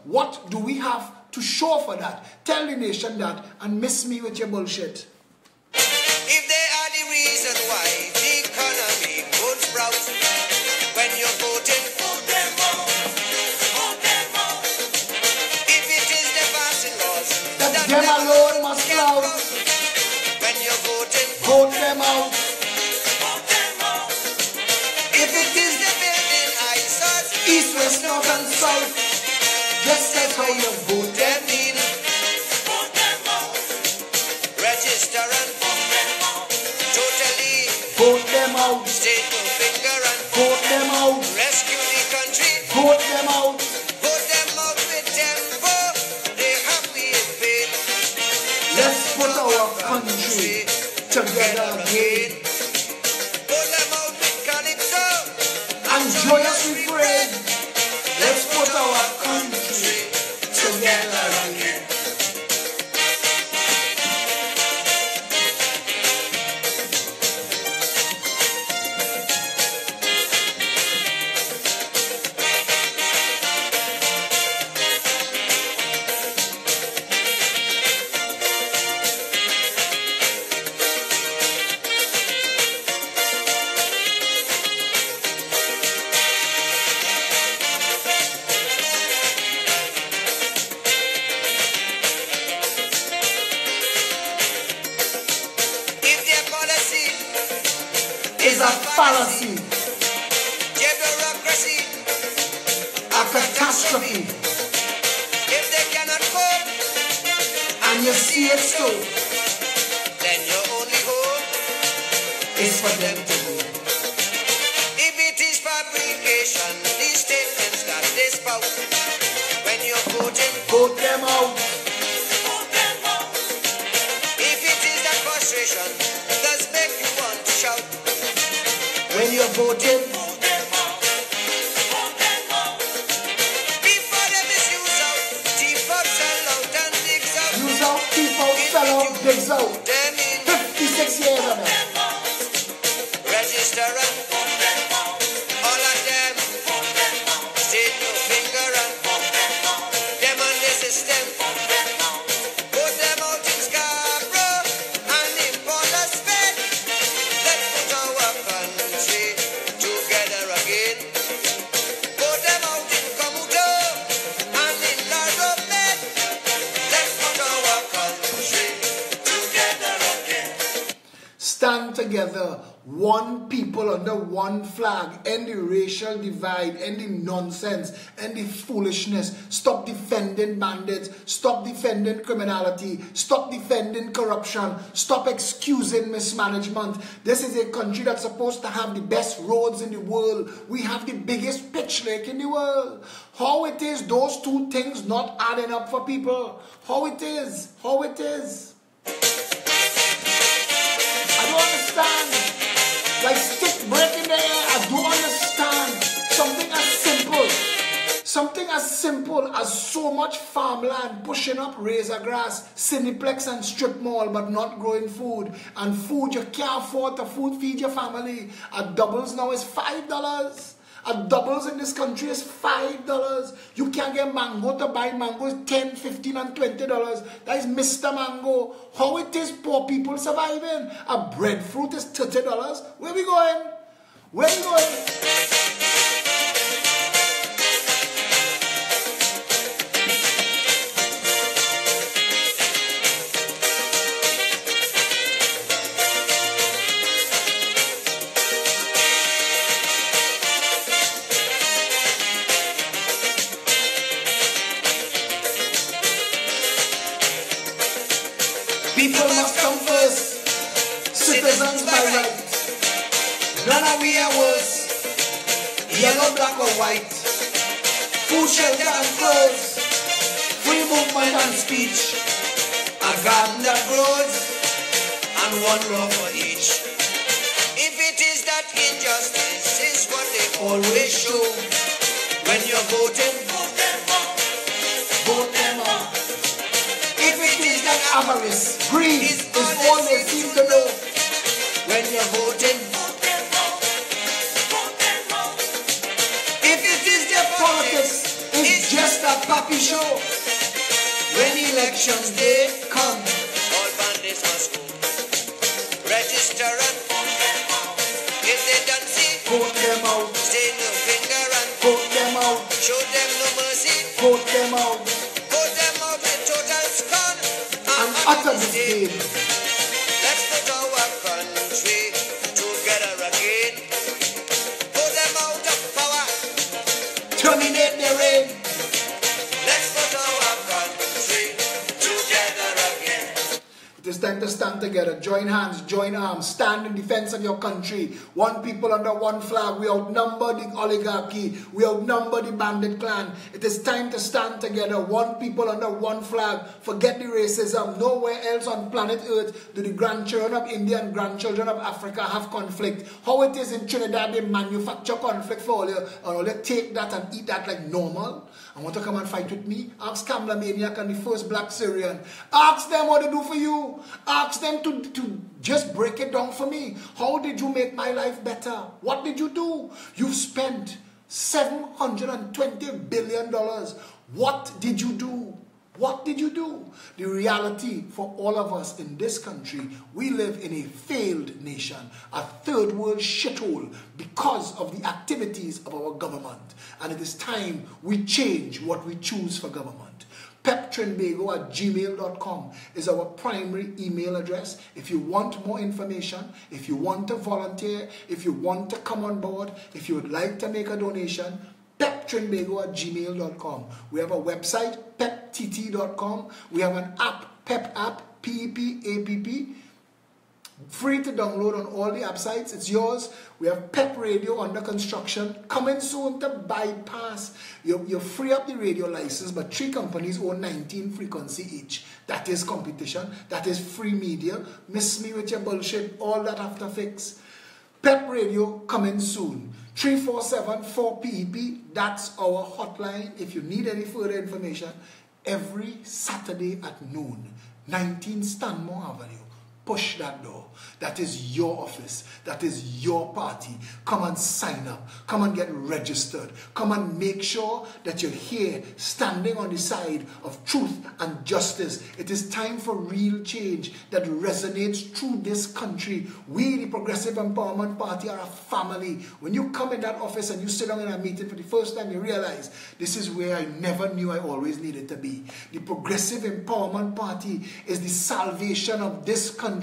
What do we have to show for that? Tell the nation that and miss me with your bullshit. if they are the reason why the economy won't sprout. When you're voting, vote them out. Vote them out. If it is the passing laws That them alone must can out. count. When you're voting, Vote them out. vote them out. If it is the building eyesores, East, west, north, and south. Just as how you vote them in. vote them out. Register and vote them out. Totally Vote them out. state your finger and Vote them out. rescue the country. Vote them out. Vote them out with tempo. They have me in pain. Let's put joyous refrain. Let's put our country together again. Is a fallacy, bureaucracy, a catastrophe, if they cannot cope, and you see it so, then your only hope it's for them to go. if it is fabrication, these statements that they spout. When you're voting, Vote them out. if it is that frustration does make you want to shout. When you're voting, Before they misuse out, deep out, sell out, and digs out. use out, keep out, sell out, digs out. Them in 56 years of it. register and all of them. State no finger and them on the system. Put them out in Scarborough and in Port of Spain. Let's put our country together again. Put them out in Komuto and in Laromet. Let's put our country together again. Stand together, one people under one flag. End the racial divide, end the nonsense, end the foolishness. Stop defending bandits, stop defending criminality, stop defending corruption, stop excusing mismanagement. This is a country that's supposed to have the best roads in the world. We have the biggest pitch lake in the world. How it is those two things not adding up for people? How it is? I don't understand. Like stick break in the air, I don't understand. Something as simple as so much farmland pushing up razor grass, Cineplex and strip mall, but not growing food. And food, you can't afford to feed your family. A doubles now is $5. A doubles in this country is $5. You can't get mango to buy mango is $10, $15, and $20. That is Mr. Mango. How it is poor people surviving? A breadfruit is $30. Where we going? People must come first, citizens by right. None of we are worse, yellow, black or white. Food, shelter and clothes, free movement and speech. A garden that grows, and one law for each. If it is that injustice is what they always show, when you're voting, Vote them out. If it is that avarice, greed is all they seem to know. when you're voting, if it is their Politics is just a puppy show. When elections day come, all bandits must go. Register and if they don't see, vote them out. say no finger and Vote them out. show them no mercy. Vote them out. Put them out with total scorn And utter disdain. Let's put our country together again. Put them out of power. Terminate their reign. Let's put our country together again. It is time to stand together, join hands, join arms, stand in defense of your country. One people under one flag. We outnumber the oligarchy. We outnumber the bandit clan. It is time to stand together, one people under one flag. Forget the racism. Nowhere else on planet Earth do the grandchildren of India and grandchildren of Africa have conflict. How it is in Trinidad, they manufacture conflict for all you, and all you take that and eat that like normal. I want to come and fight with me? Ask Kamala Maniac and the first black Syrian. Ask them what they do for you. Ask them to just break it down for me. How did you make my life better? What did you do? You've spent $720 billion. What did you do? What did you do? The reality for all of us in this country, we live in a failed nation, a third world shithole because of the activities of our government. And it is time we change what we choose for government. peptrinbago@gmail.com is our primary email address. If you want more information, if you want to volunteer, if you want to come on board, if you would like to make a donation, peptrinbago@gmail.com. We have a website, peptt.com. We have an app, Pep app, P-E-P-A-P-P. Free to download on all the app sites. It's yours. We have Pep Radio under construction. Coming soon to bypass. You free up the radio license, but 3 companies own 19 frequency each. That is competition. That is free media. Miss me with your bullshit. All that have to fix. Pep Radio coming soon. 347-4PEP. That's our hotline. If you need any further information, every Saturday at noon, 19 Stanmore Avenue. Push that door. That is your office. That is your party. Come and sign up. Come and get registered. Come and make sure that you're here standing on the side of truth and justice. It is time for real change that resonates through this country. We, the Progressive Empowerment Party, are a family. When you come in that office and you sit down in a meeting for the first time, you realize this is where I never knew I always needed to be. The Progressive Empowerment Party is the salvation of this country.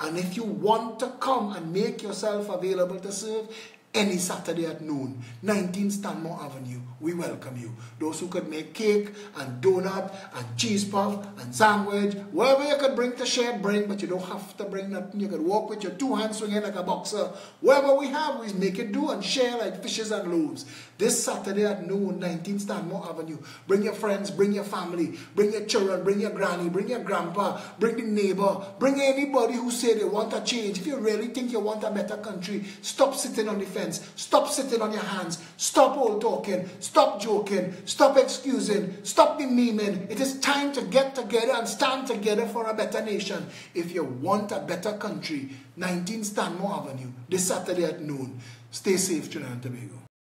And if you want to come and make yourself available to serve, any Saturday at noon, 19 Stanmore Avenue, we welcome you. Those who could make cake and donut and cheese puff and sandwich, whatever you could bring to share, bring, but you don't have to bring nothing. You could walk with your 2 hands swinging like a boxer. Whatever we have, we make it do and share like fishes and loaves. This Saturday at noon, 19 Stanmore Avenue. Bring your friends, bring your family, bring your children, bring your granny, bring your grandpa, bring the neighbor, bring anybody who say they want a change. If you really think you want a better country, stop sitting on the fence. Stop sitting on your hands. Stop all talking. Stop joking. Stop excusing. Stop the memeing. It is time to get together and stand together for a better nation. If you want a better country, 19 Stanmore Avenue, this Saturday at noon. Stay safe, Trinidad and Tobago.